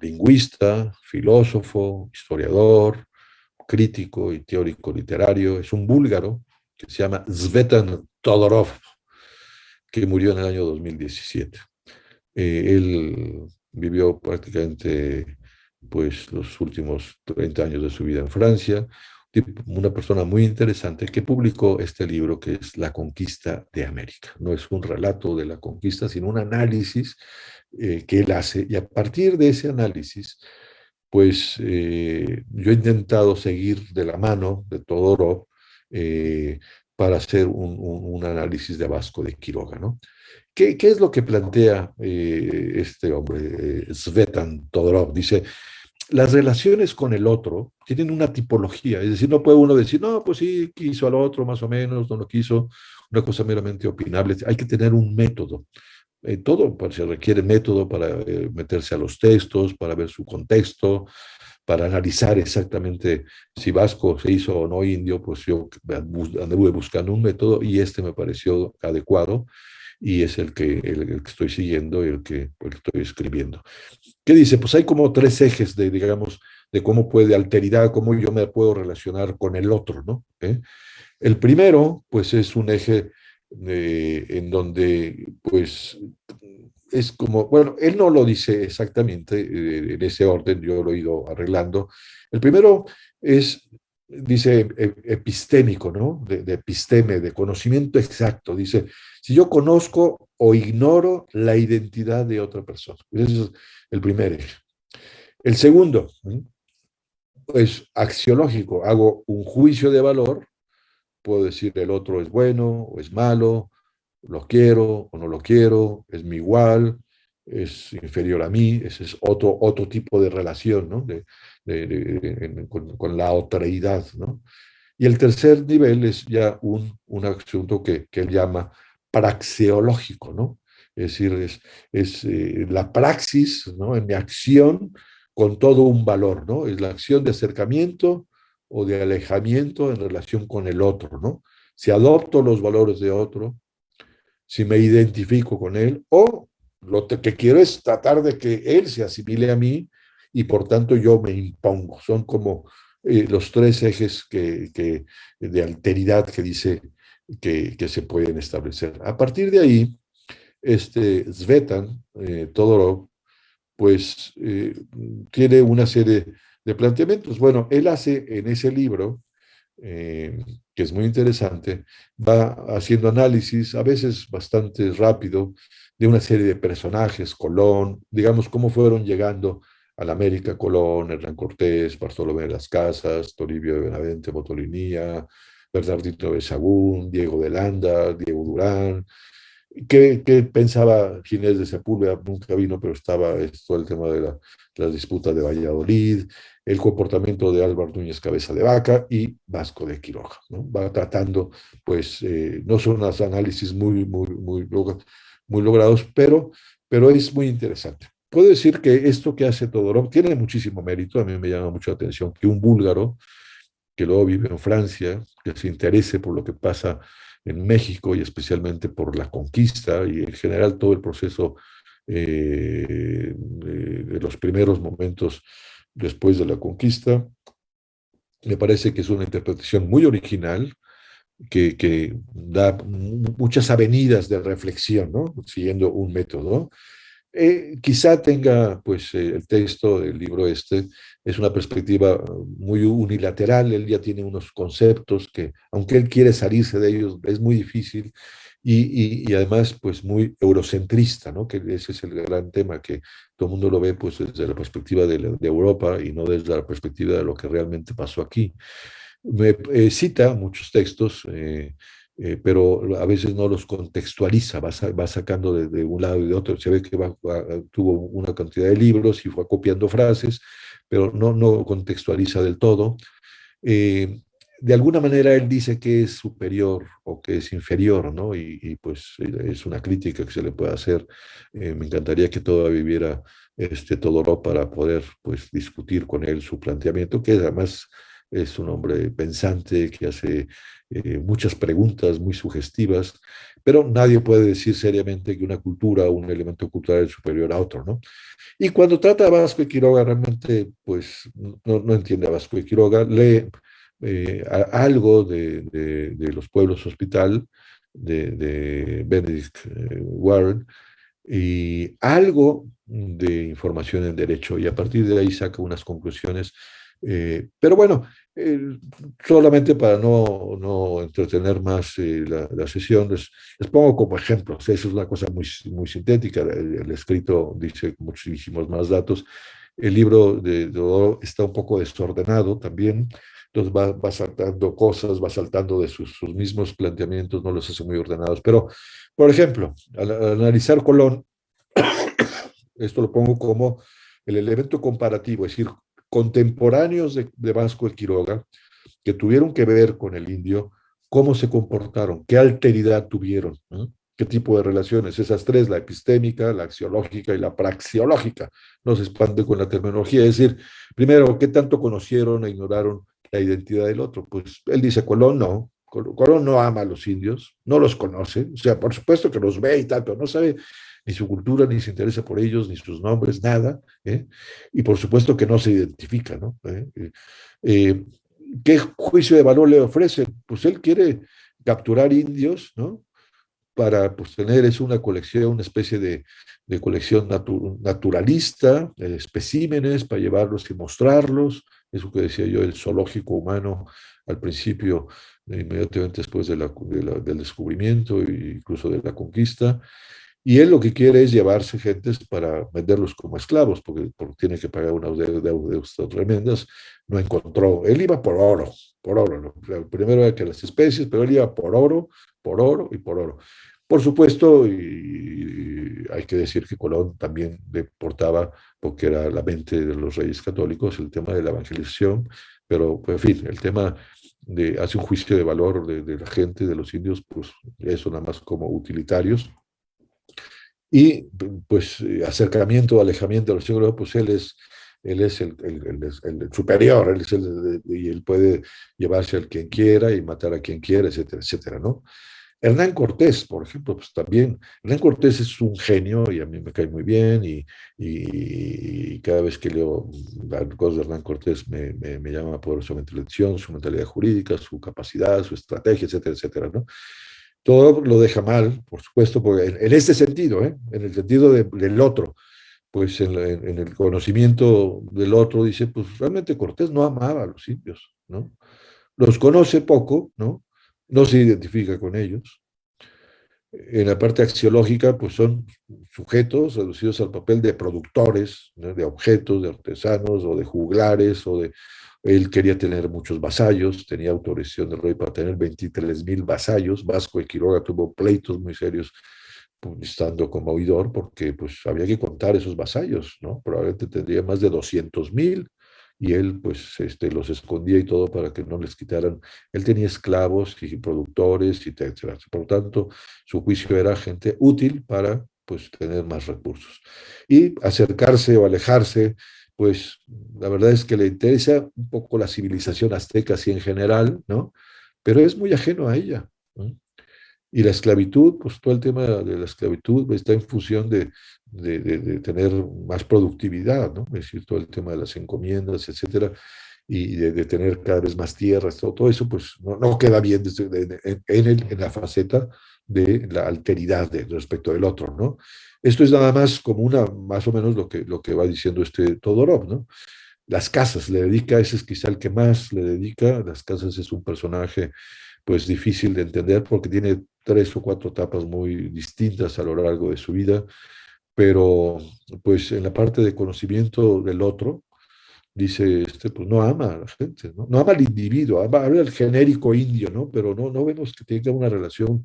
lingüista, filósofo, historiador, crítico y teórico literario. Es un búlgaro que se llama Tzvetan Todorov, que murió en el año 2017. Él vivió prácticamente pues los últimos 30 años de su vida en Francia, una persona muy interesante que publicó este libro que es La Conquista de América. No es un relato de la conquista, sino un análisis que él hace, y a partir de ese análisis, pues yo he intentado seguir de la mano de Todorov eh, para hacer un análisis de Vasco de Quiroga, ¿no? ¿Qué es lo que plantea este hombre, Tzvetan Todorov? Dice, las relaciones con el otro tienen una tipología, es decir, no puede uno decir, no, pues sí, quiso al otro más o menos, no lo quiso, una cosa meramente opinable. Hay que tener un método. Todo se requiere método para meterse a los textos, para ver su contexto, para analizar exactamente si Vasco se hizo o no indio. Pues yo anduve buscando un método, y este me pareció adecuado, y es el que estoy siguiendo y el que estoy escribiendo. ¿Qué dice? Pues hay como tres ejes digamos, de cómo puede alteridad, cómo yo me puedo relacionar con el otro, ¿no? El primero, pues es un eje en donde, pues, es como, bueno, él no lo dice exactamente en ese orden, yo lo he ido arreglando. El primero es, dice, epistémico, ¿no? De episteme, de conocimiento exacto. Dice, si yo conozco o ignoro la identidad de otra persona. Ese es el primer eje. El segundo, es axiológico. Hago un juicio de valor. Puedo decir el otro es bueno o es malo, lo quiero o no lo quiero, es mi igual, es inferior a mí. Ese es otro tipo de relación, ¿no? Con la otreidad, ¿no? Y el tercer nivel es ya un asunto que él llama praxeológico, ¿no? Es decir, es la praxis, ¿no? En mi acción con todo un valor, ¿no? Es la acción de acercamiento o de alejamiento en relación con el otro, ¿no? Si adopto los valores de otro, si me identifico con él, o que quiero es tratar de que él se asimile a mí, y por tanto yo me impongo. Son como los tres ejes de alteridad que dice que se pueden establecer. A partir de ahí, Tzvetan Todorov, pues tiene una serie de planteamientos. Bueno, él hace en ese libro, que es muy interesante, va haciendo análisis, a veces bastante rápido, de una serie de personajes: Colón, digamos, cómo fueron llegando a la América Colón, Hernán Cortés, Bartolomé de las Casas, Toribio de Benavente, Motolinía, Bernardino de Sahagún, Diego de Landa, Diego Durán, ¿Qué pensaba Ginés de Sepúlveda? Nunca vino, pero estaba todo el tema de las disputas de Valladolid, el comportamiento de Álvaro Núñez Cabeza de Vaca y Vasco de Quiroga, ¿no? Va tratando, pues, no son unos análisis muy logrados, pero es muy interesante. Puedo decir que esto que hace Todorov tiene muchísimo mérito. A mí me llama mucho la atención que un búlgaro que luego vive en Francia, que se interese por lo que pasa en México y especialmente por la conquista y en general todo el proceso de los primeros momentos después de la conquista. Me parece que es una interpretación muy original, que da muchas avenidas de reflexión, ¿no? Siguiendo un método. Quizá tenga, pues, el texto del libro este, es una perspectiva muy unilateral. Él ya tiene unos conceptos que, aunque él quiere salirse de ellos, es muy difícil y además, pues, muy eurocentrista, ¿no? Que ese es el gran tema, que todo el mundo lo ve, pues, desde la perspectiva de Europa y no desde la perspectiva de lo que realmente pasó aquí. Cita muchos textos, pero a veces no los contextualiza, va sacando de un lado y de otro. Se ve que tuvo una cantidad de libros y fue copiando frases, pero no contextualiza del todo. Eh, de alguna manera él dice que es superior o que es inferior, ¿no? Pues es una crítica que se le puede hacer. Me encantaría que todavía viviera Todorov para poder, pues, discutir con él su planteamiento, que además es un hombre pensante que hace muchas preguntas muy sugestivas, pero nadie puede decir seriamente que una cultura o un elemento cultural es superior a otro, ¿no? Y cuando trata a Vasco de Quiroga, realmente, pues, no entiende a Vasco de Quiroga, lee algo de Los Pueblos Hospital, de Benedict Warren, y algo de información en derecho, y a partir de ahí saca unas conclusiones. Pero bueno, solamente para no entretener más la sesión, les pongo como ejemplos. Eso es una cosa muy sintética. El escrito dice muchísimos más datos. El libro de Dodó está un poco desordenado también, entonces va saltando cosas, va saltando de sus mismos planteamientos, no los hace muy ordenados. Pero, por ejemplo, al analizar Colón, esto lo pongo como el elemento comparativo, es decir, contemporáneos de Vasco de Quiroga, que tuvieron que ver con el indio, cómo se comportaron, qué alteridad tuvieron, ¿no? Qué tipo de relaciones, esas tres, la epistémica, la axiológica y la praxiológica. No se expande con la terminología, es decir, primero, ¿qué tanto conocieron e ignoraron la identidad del otro? Pues él dice, Colón no ama a los indios, no los conoce, o sea, por supuesto que los ve y tal, pero no sabe ni su cultura, ni se interesa por ellos, ni sus nombres, nada, ¿eh? Y por supuesto que no se identifica, ¿no? Eh, ¿Qué juicio de valor le ofrece? Pues él quiere capturar indios, ¿no? Para, pues, tener es una colección, una especie de colección naturalista, de especímenes para llevarlos y mostrarlos. Eso que decía yo, el zoológico humano al principio, inmediatamente después del descubrimiento e incluso de la conquista. Y él lo que quiere es llevarse gentes para venderlos como esclavos, porque tiene que pagar unas deudas tremendas. No encontró, él iba por oro. ¿No? Primero era que las especies, pero él iba por oro y por oro. Por supuesto, y hay que decir que Colón también deportaba, porque era la mente de los reyes católicos, el tema de la evangelización, pero, pues, en fin, el tema hace un juicio de valor de la gente, de los indios, pues eso nada más como utilitarios. Y, pues, acercamiento, alejamiento de los siglos, pues él es el superior, y él puede llevarse al quien quiera y matar a quien quiera, etcétera, etcétera, ¿no? Hernán Cortés, por ejemplo, pues también, Hernán Cortés es un genio y a mí me cae muy bien y cada vez que leo cosas de Hernán Cortés me llama poderosamente la atención, su mentalidad jurídica, su capacidad, su estrategia, etcétera, etcétera, ¿no? Todo lo deja mal, por supuesto, porque en este sentido, en el sentido del otro, pues en el conocimiento del otro, dice, pues realmente Cortés no amaba a los indios, ¿no? Los conoce poco, ¿no? No se identifica con ellos. En la parte axiológica, pues son sujetos reducidos al papel de productores, ¿no? De objetos, de artesanos o de juglares él quería tener muchos vasallos, tenía autorización del rey para tener 23,000 vasallos. Vasco de Quiroga tuvo pleitos muy serios pues, estando como oidor, porque pues había que contar esos vasallos, ¿no? Probablemente tendría más de 200,000 y él pues los escondía y todo para que no les quitaran. Él tenía esclavos y productores y etcétera. Por lo tanto, su juicio era gente útil para pues tener más recursos. Y acercarse o alejarse, pues la verdad es que le interesa un poco la civilización azteca así en general, ¿no? Pero es muy ajeno a ella, ¿no? Y la esclavitud, pues todo el tema de la esclavitud está en función de tener más productividad, ¿no? Es decir, todo el tema de las encomiendas, etcétera, y de tener cada vez más tierras, todo eso, pues no queda bien en la faceta de la alteridad respecto del otro, ¿no? Esto es nada más como más o menos lo que va diciendo Todorov, ¿no? Las casas le dedica, ese es quizá el que más le dedica. Las casas es un personaje pues difícil de entender porque tiene 3 o 4 etapas muy distintas a lo largo de su vida, pero pues en la parte de conocimiento del otro, dice, pues no ama a la gente, ¿no? No ama al individuo, habla al genérico indio, ¿no? Pero no vemos que tenga una relación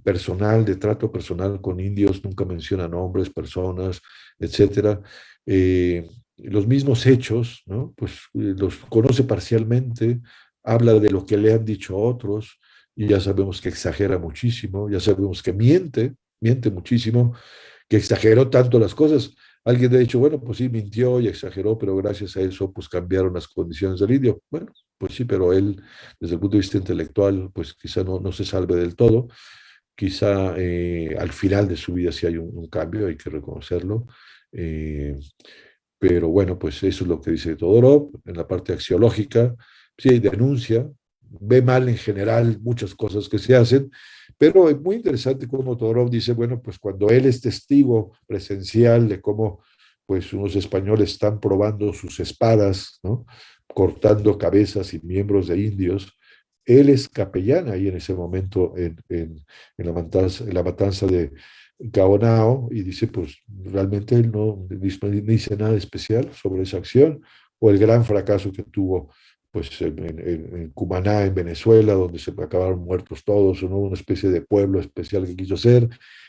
personal, de trato personal con indios, nunca menciona nombres, personas, etcétera. Los mismos hechos, ¿no? Pues los conoce parcialmente, habla de lo que le han dicho otros, y ya sabemos que exagera muchísimo, ya sabemos que miente muchísimo, que exageró tanto las cosas. Alguien ha dicho, bueno, pues sí, mintió y exageró, pero gracias a eso, pues cambiaron las condiciones del indio. Bueno, pues sí, pero él, desde el punto de vista intelectual, pues quizá no se salve del todo. Quizá al final de su vida sí hay un cambio, hay que reconocerlo. Eh, pero bueno, pues eso es lo que dice Todorov. En la parte axiológica, sí hay denuncia, ve mal en general muchas cosas que se hacen, pero es muy interesante cómo Todorov dice, bueno, pues cuando él es testigo presencial de cómo pues unos españoles están probando sus espadas, ¿no? Cortando cabezas y miembros de indios, él es capellán ahí en ese momento en la matanza de Gaonao y dice, pues realmente él no dice nada especial sobre esa acción o el gran fracaso que tuvo pues en Cumaná, en Venezuela, donde se acabaron muertos todos, ¿no? Una especie de pueblo especial que quiso ser.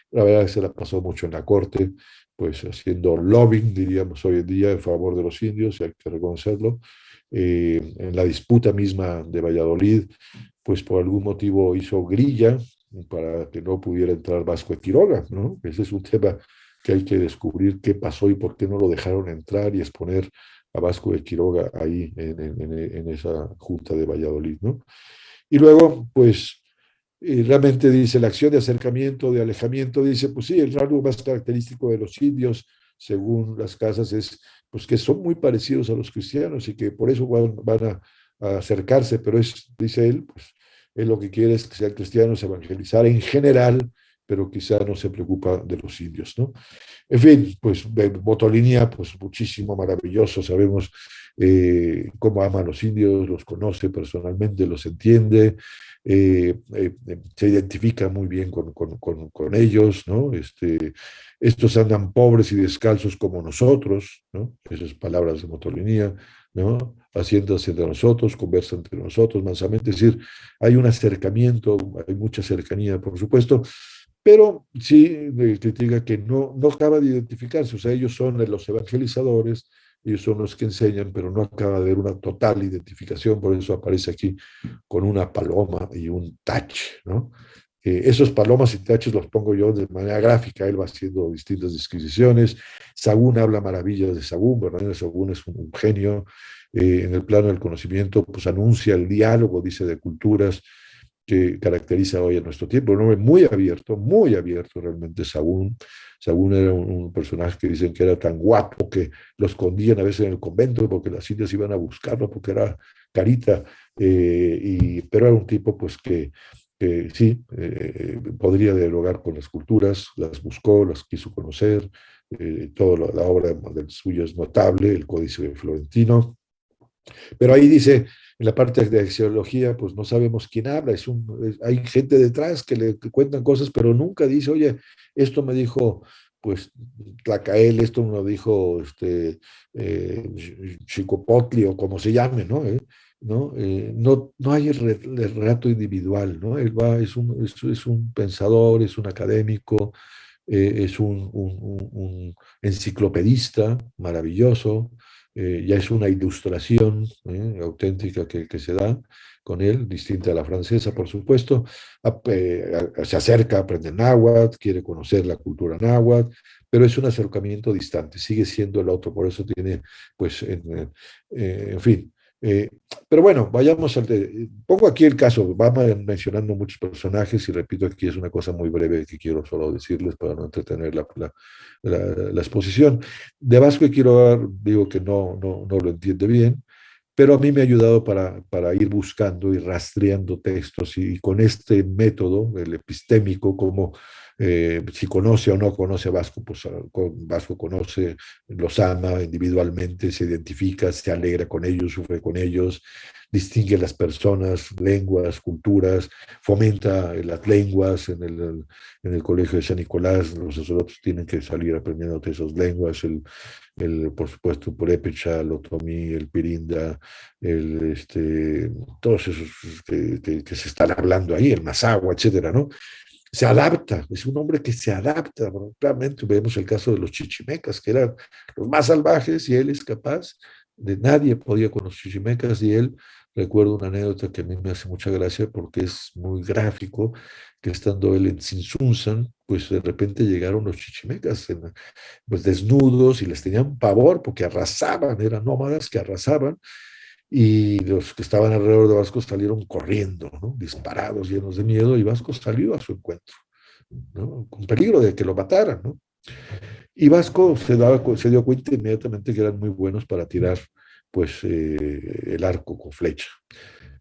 La verdad es que se la pasó mucho en la corte, pues haciendo lobbying, diríamos hoy en día, en favor de los indios, y hay que reconocerlo. En la disputa misma de Valladolid, pues por algún motivo hizo grilla para que no pudiera entrar Vasco de Quiroga, ¿no? Ese es un tema que hay que descubrir qué pasó y por qué no lo dejaron entrar y exponer a Vasco de Quiroga ahí en esa junta de Valladolid, ¿no? Y luego, pues, realmente dice la acción de acercamiento, de alejamiento, dice, pues sí, el rasgo más característico de los indios, según las casas, es pues que son muy parecidos a los cristianos y que por eso van a acercarse, pero dice él, pues él lo que quiere es que sean cristianos, evangelizar en general, pero quizá no se preocupa de los indios, ¿no? En fin, pues de Botolínea, pues muchísimo, maravilloso, sabemos cómo ama a los indios, los conoce personalmente, los entiende, se identifica muy bien con ellos, ¿no? Estos andan pobres y descalzos como nosotros, ¿no? Esas palabras de Motolinía, ¿no? Haciéndose entre nosotros, conversa entre nosotros mansamente, es decir, hay un acercamiento, hay mucha cercanía, por supuesto, pero sí critica que no acaba de identificarse, o sea, ellos son los evangelizadores, ellos son los que enseñan, pero no acaba de haber una total identificación, por eso aparece aquí con una paloma y un tach, ¿no? Esos palomas y taches los pongo yo de manera gráfica, él va haciendo distintas disquisiciones. Sagún habla maravillas de Sagún, ¿verdad? Sagún es un genio en el plano del conocimiento, pues anuncia el diálogo, dice, de culturas que caracteriza hoy a nuestro tiempo. Un hombre muy abierto realmente Sagún. Sagún era un personaje que dicen que era tan guapo que lo escondían a veces en el convento porque las indias iban a buscarlo porque era carita, pero era un tipo pues que sí, podría dialogar con las culturas, las buscó, las quiso conocer, toda la obra del suyo es notable, el Códice Florentino, pero ahí dice, en la parte de axiología, pues no sabemos quién habla, hay gente detrás que cuentan cosas, pero nunca dice, oye, esto me dijo, pues, Tlacael, esto me lo dijo Xicopotli o como se llame, ¿no? ¿no? No hay el relato individual, ¿no? Él va, es un pensador, es un académico, es un enciclopedista maravilloso, ya es una ilustración auténtica que se da con él, distinta a la francesa, por supuesto. Se acerca, aprende náhuatl, quiere conocer la cultura náhuatl, pero es un acercamiento distante, sigue siendo el otro, por eso tiene, pues, en fin. Pero bueno, vayamos pongo aquí el caso, vamos mencionando muchos personajes y repito, aquí es una cosa muy breve que quiero solo decirles para no entretener la exposición. De Vasco de Quiroga digo que no lo entiende bien, pero a mí me ha ayudado para ir buscando y rastreando textos y con este método, el epistémico, como si conoce o no conoce a Vasco, pues Vasco conoce, los ama individualmente, se identifica, se alegra con ellos, sufre con ellos, distingue las personas, lenguas, culturas, fomenta las lenguas en el colegio de San Nicolás, los sacerdotes tienen que salir aprendiendo de esas lenguas, por supuesto, purépecha, el otomí, el pirinda, todos esos que se están hablando ahí, el mazahua, etcétera, ¿no? Se adapta, es un hombre que se adapta, ¿no? Claramente vemos el caso de los chichimecas, que eran los más salvajes y él es capaz de nadie podía con los chichimecas y él, recuerdo una anécdota que a mí me hace mucha gracia porque es muy gráfico, que estando él en Sinsunzan, pues de repente llegaron los chichimecas pues desnudos y les tenían pavor porque arrasaban, eran nómadas que arrasaban y los que estaban alrededor de Vasco salieron corriendo, ¿no? Disparados, llenos de miedo, y Vasco salió a su encuentro, ¿no? Con peligro de que lo mataran, ¿no? Y Vasco se dio cuenta inmediatamente que eran muy buenos para tirar pues, el arco con flecha.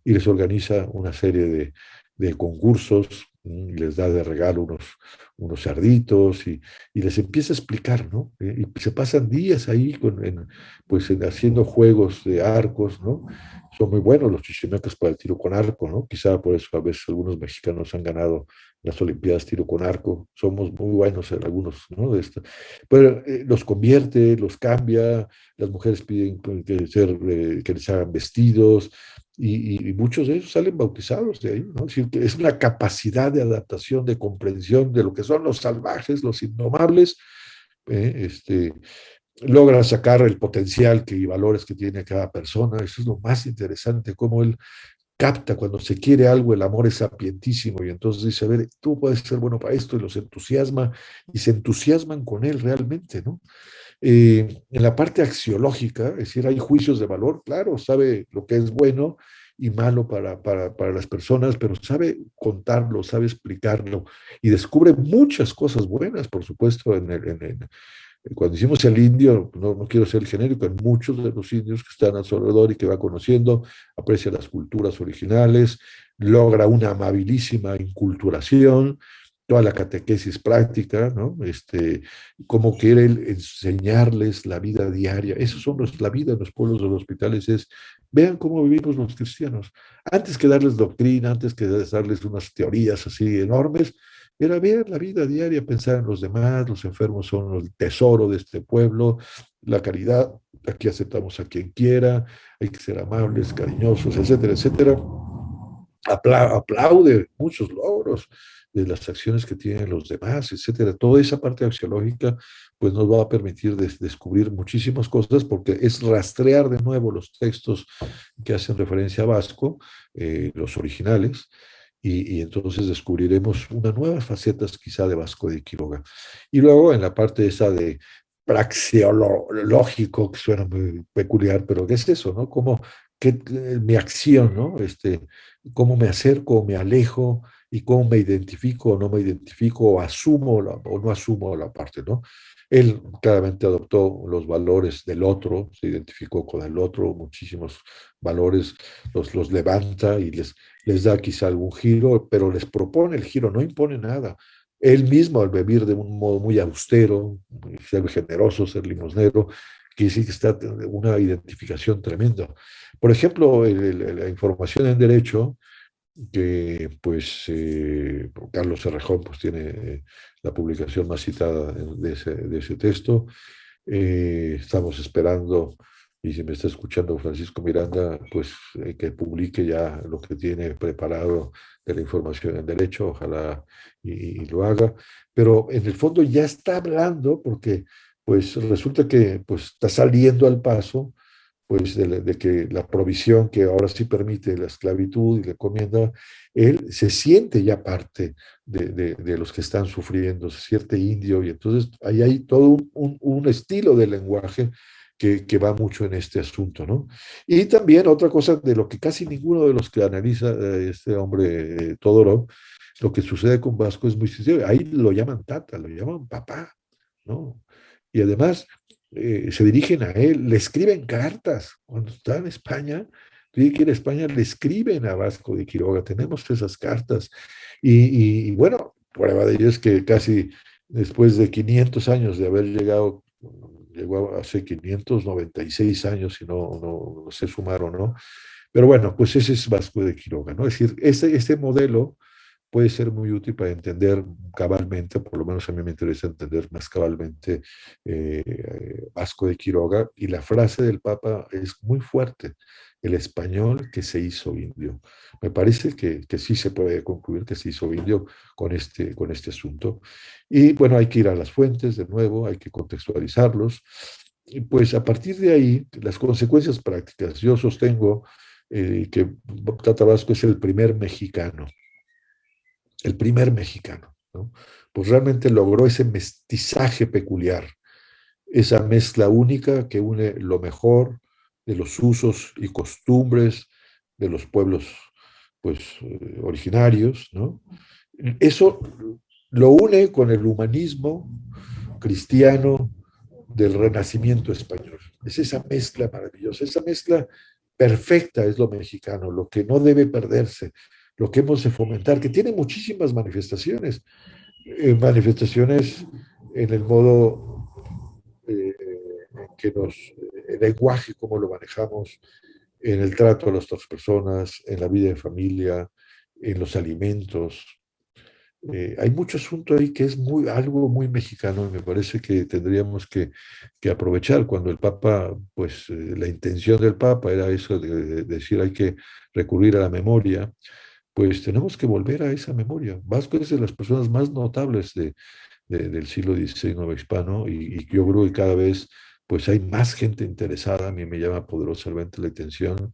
Y les organiza una serie de concursos, y les da de regalo unos cerditos y les empieza a explicar, ¿no? Y se pasan días ahí haciendo juegos de arcos, ¿no? Son muy buenos los chichimecas para el tiro con arco, ¿no? Quizá por eso a veces algunos mexicanos han ganado las Olimpiadas tiro con arco. Somos muy buenos en algunos, ¿no? Pero los convierte, los cambia, las mujeres piden que les hagan vestidos, y muchos de ellos salen bautizados de ahí, ¿no? Es decir, que es una capacidad de adaptación, de comprensión de lo que son los salvajes, los indomables, logra sacar el potencial y valores que tiene cada persona. Eso es lo más interesante, cómo él capta cuando se quiere algo, el amor es sapientísimo y entonces dice, a ver, tú puedes ser bueno para esto y los entusiasma y se entusiasman con él realmente, ¿no? En la parte axiológica, es decir, hay juicios de valor, claro, sabe lo que es bueno y malo para las personas, pero sabe contarlo, sabe explicarlo y descubre muchas cosas buenas, por supuesto, cuando hicimos el indio, no quiero ser el genérico, en muchos de los indios que están a su alrededor y que va conociendo, aprecia las culturas originales, logra una amabilísima inculturación, toda la catequesis práctica, ¿no? Cómo quiere él enseñarles la vida diaria. Eso son la vida en los pueblos de los hospitales, vean cómo vivimos los cristianos. Antes que darles doctrina, antes que darles unas teorías así enormes, era ver la vida diaria, pensar en los demás, los enfermos son el tesoro de este pueblo, la caridad, aquí aceptamos a quien quiera, hay que ser amables, cariñosos, etcétera, etcétera. Aplaude muchos logros de las acciones que tienen los demás, etcétera. Toda esa parte axiológica pues nos va a permitir descubrir muchísimas cosas porque es rastrear de nuevo los textos que hacen referencia a Vasco, los originales, y entonces descubriremos unas nuevas facetas quizá de Vasco de Quiroga. Y luego en la parte esa de praxeológico, que suena muy peculiar, pero ¿qué es eso, no? Como que mi acción, ¿no? Cómo me acerco, me alejo, y cómo me identifico o no me identifico, o asumo o no asumo la parte, ¿no? Él claramente adoptó los valores del otro, se identificó con el otro, muchísimos valores, los levanta y les da quizá algún giro, pero les propone el giro, no impone nada. Él mismo, al vivir de un modo muy austero, ser generoso, ser limosnero, que sí que está una identificación tremenda. Por ejemplo, la información en derecho, que pues Carlos Cerrejón pues tiene la publicación más citada de ese texto. Estamos esperando y si me está escuchando Francisco Miranda, pues que publique ya lo que tiene preparado de la información en derecho, ojalá y lo haga, pero en el fondo ya está hablando porque pues resulta que pues está saliendo al paso pues de que la provisión que ahora sí permite la esclavitud y la encomienda, él se siente ya parte de los que están sufriendo, se siente indio, y entonces ahí hay todo un estilo de lenguaje que va mucho en este asunto, ¿no? Y también otra cosa de lo que casi ninguno de los que analiza este hombre Todorov, lo que sucede con Vasco es muy sencillo, ahí lo llaman tata, lo llaman papá, ¿no? Y además se dirigen a él, le escriben cartas. Cuando está en España, tiene que ir a España, le escriben a Vasco de Quiroga, tenemos esas cartas. Y bueno, prueba de ello es que casi después de 500 años de haber llegado, llegó hace 596 años, si no se sumaron, ¿no? Pero bueno, pues ese es Vasco de Quiroga, ¿no? Es decir, este modelo puede ser muy útil para entender cabalmente, por lo menos a mí me interesa entender más cabalmente Vasco de Quiroga, y la frase del Papa es muy fuerte, el español que se hizo indio. Me parece que sí se puede concluir que se hizo indio con este asunto. Y bueno, hay que ir a las fuentes de nuevo, hay que contextualizarlos, y pues a partir de ahí, las consecuencias prácticas. Yo sostengo que Tata Vasco es el primer mexicano, ¿no? Pues realmente logró ese mestizaje peculiar, esa mezcla única que une lo mejor de los usos y costumbres de los pueblos pues, originarios, ¿no? Eso lo une con el humanismo cristiano del Renacimiento español. Es esa mezcla maravillosa, esa mezcla perfecta es lo mexicano, lo que no debe perderse, lo que hemos de fomentar, que tiene muchísimas manifestaciones, manifestaciones en el modo en que el lenguaje, cómo lo manejamos, en el trato a las otras personas, en la vida de familia, en los alimentos. Hay mucho asunto ahí que es algo muy mexicano, y me parece que tendríamos que aprovechar cuando el Papa, pues la intención del Papa era eso de decir hay que recurrir a la memoria, pues tenemos que volver a esa memoria. Vasco es de las personas más notables del siglo XVI novohispano, y yo creo que cada vez pues hay más gente interesada. A mí me llama poderosamente la atención.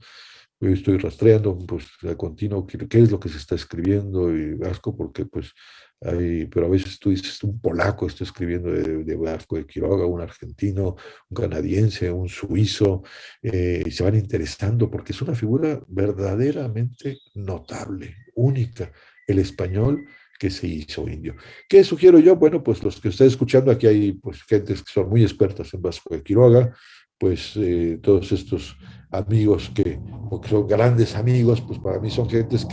Yo estoy rastreando pues a continuo qué es lo que se está escribiendo y Vasco, porque pues pero a veces tú dices, un polaco está escribiendo de Vasco de Quiroga, un argentino, un canadiense, un suizo, y se van interesando porque es una figura verdaderamente notable, única, el español que se hizo indio. ¿Qué sugiero yo? Bueno, pues los que están escuchando, aquí hay pues gentes que son muy expertas en Vasco de Quiroga, pues todos estos amigos que son grandes amigos, pues para mí son gentes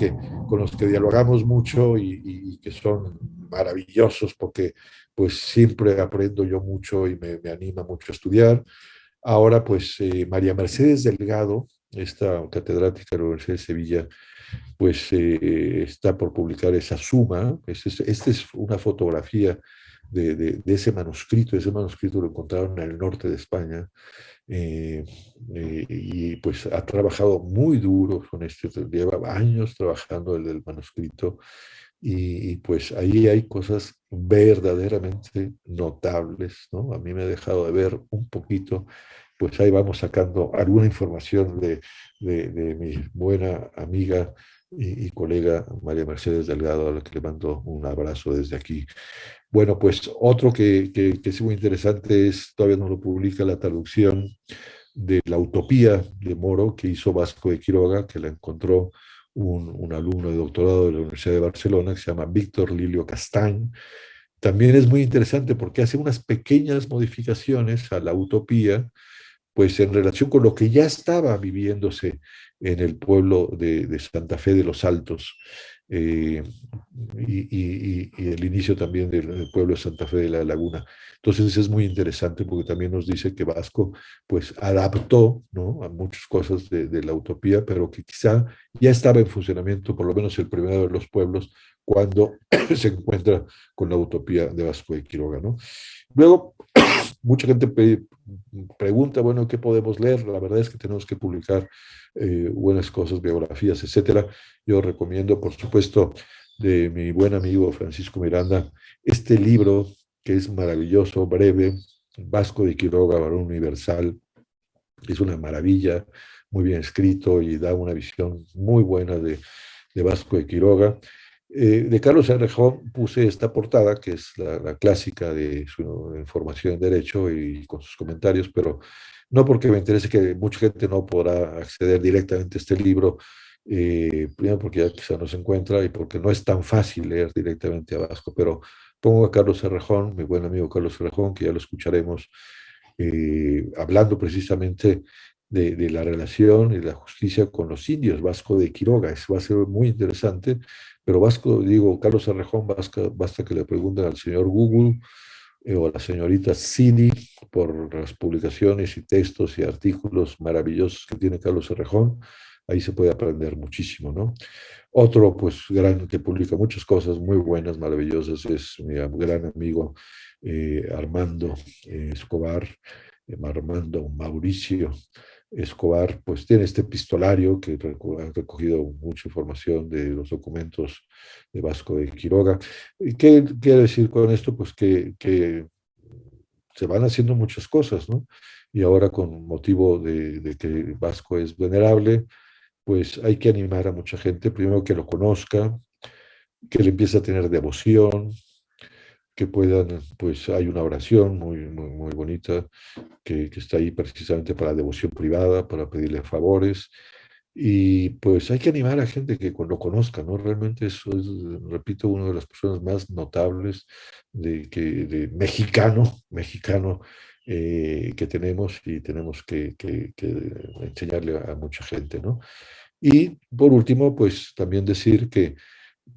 con los que dialogamos mucho y que son maravillosos porque pues siempre aprendo yo mucho y me anima mucho a estudiar. Ahora pues María Mercedes Delgado, esta catedrática de la Universidad de Sevilla, pues está por publicar esa suma. Esta es una fotografía de ese manuscrito. Ese manuscrito lo encontraron en el norte de España, y pues ha trabajado muy duro con esto, lleva años trabajando el manuscrito, y pues ahí hay cosas verdaderamente notables, ¿no? A mí me ha dejado de ver un poquito, pues ahí vamos sacando alguna información de mi buena amiga y colega María Mercedes Delgado, a la que le mando un abrazo desde aquí. Bueno, pues otro que es muy interesante es, todavía no lo publica, la traducción de La Utopía de Moro, que hizo Vasco de Quiroga, que la encontró un alumno de doctorado de la Universidad de Barcelona, que se llama Víctor Lilio Castañ. También es muy interesante porque hace unas pequeñas modificaciones a la utopía, pues en relación con lo que ya estaba viviéndose en el pueblo de Santa Fe de los Altos, eh, y el inicio también del pueblo de Santa Fe de la Laguna. Entonces es muy interesante porque también nos dice que Vasco pues adaptó, ¿no?, a muchas cosas de la utopía, pero que quizá ya estaba en funcionamiento, por lo menos el primero de los pueblos, cuando se encuentra con la utopía de Vasco de Quiroga, ¿no? Luego, mucha gente pregunta, bueno, ¿qué podemos leer? La verdad es que tenemos que publicar buenas cosas, biografías, etcétera. Yo recomiendo, por supuesto, de mi buen amigo Francisco Miranda, este libro que es maravilloso, breve, Vasco de Quiroga, Varón Universal. Es una maravilla, muy bien escrito y da una visión muy buena de Vasco de Quiroga. De Carlos Cerrejón puse esta portada, que es la clásica de su información en Derecho y con sus comentarios, pero no porque me interese que mucha gente no podrá acceder directamente a este libro, primero porque ya quizá no se encuentra y porque no es tan fácil leer directamente a Vasco, pero pongo a Carlos Cerrejón, mi buen amigo Carlos Cerrejón, que ya lo escucharemos, hablando precisamente de la relación y la justicia con los indios, Vasco de Quiroga. Eso va a ser muy interesante, pero Vasco, digo, Carlos Cerrejón, basta que le pregunten al señor Google o a la señorita Siri por las publicaciones y textos y artículos maravillosos que tiene Carlos Cerrejón. Ahí se puede aprender muchísimo, ¿no? Otro, pues, gran, que publica muchas cosas muy buenas, maravillosas, es mi gran amigo Armando Escobar, Armando Mauricio Escobar, pues tiene este epistolario que ha recogido mucha información de los documentos de Vasco de Quiroga. ¿Y qué quiere decir con esto? Pues que se van haciendo muchas cosas, ¿no? Y ahora con motivo de que Vasco es venerable, pues hay que animar a mucha gente, primero que lo conozca, que le empiece a tener devoción, que puedan, pues hay una oración muy bonita que está ahí precisamente para devoción privada, para pedirle favores, y pues hay que animar a gente que lo conozca, ¿no? Realmente eso es, repito, una de las personas más notables de mexicano que tenemos y tenemos que enseñarle a mucha gente, ¿no? Y por último, pues también decir que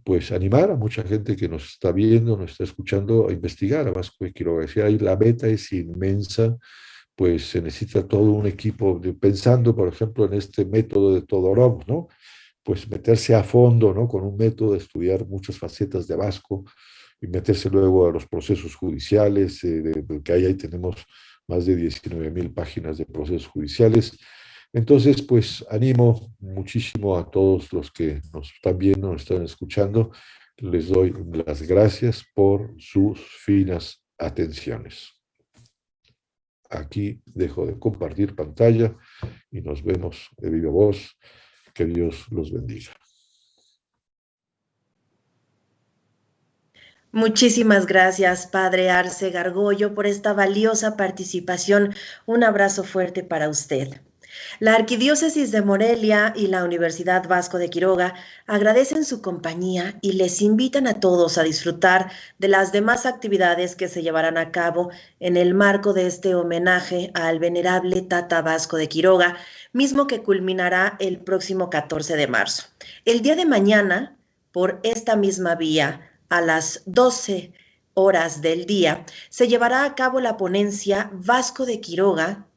pues animar a mucha gente que nos está viendo, nos está escuchando, a investigar a Vasco de Quiroga. Si ahí la beta es inmensa, pues se necesita todo un equipo, pensando, por ejemplo, en este método de Todorov, ¿no? Pues meterse a fondo, ¿no? Con un método de estudiar muchas facetas de Vasco y meterse luego a los procesos judiciales, que ahí tenemos más de 19,000 páginas de procesos judiciales. Entonces, pues animo muchísimo a todos los que nos están viendo, nos están escuchando. Les doy las gracias por sus finas atenciones. Aquí dejo de compartir pantalla y nos vemos de viva voz. Que Dios los bendiga. Muchísimas gracias, Padre Arce Gargollo, por esta valiosa participación. Un abrazo fuerte para usted. La Arquidiócesis de Morelia y la Universidad Vasco de Quiroga agradecen su compañía y les invitan a todos a disfrutar de las demás actividades que se llevarán a cabo en el marco de este homenaje al venerable Tata Vasco de Quiroga, mismo que culminará el próximo 14 de marzo. El día de mañana, por esta misma vía, a las 12 horas del día, se llevará a cabo la ponencia Vasco de Quiroga,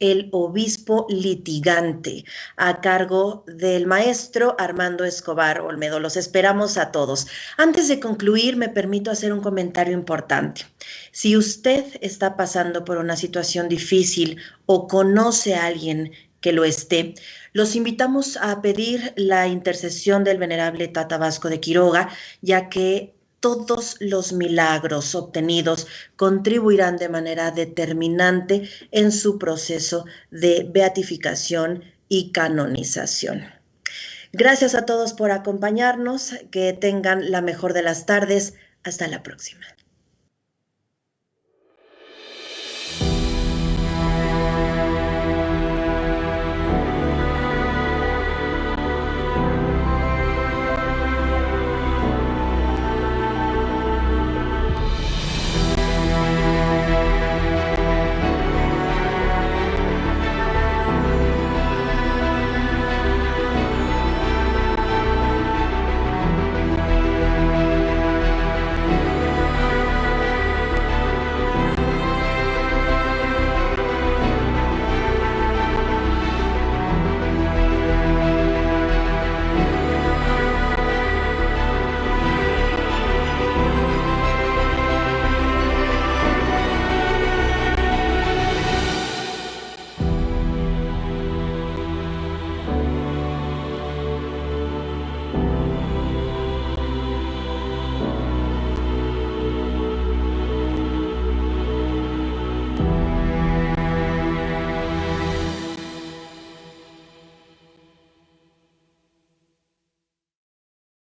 el obispo litigante, a cargo del maestro Armando Escobar Olmedo. Los esperamos a todos. Antes de concluir, me permito hacer un comentario importante. Si usted está pasando por una situación difícil o conoce a alguien que lo esté, los invitamos a pedir la intercesión del venerable Tata Vasco de Quiroga, ya que todos los milagros obtenidos contribuirán de manera determinante en su proceso de beatificación y canonización. Gracias a todos por acompañarnos, que tengan la mejor de las tardes. Hasta la próxima.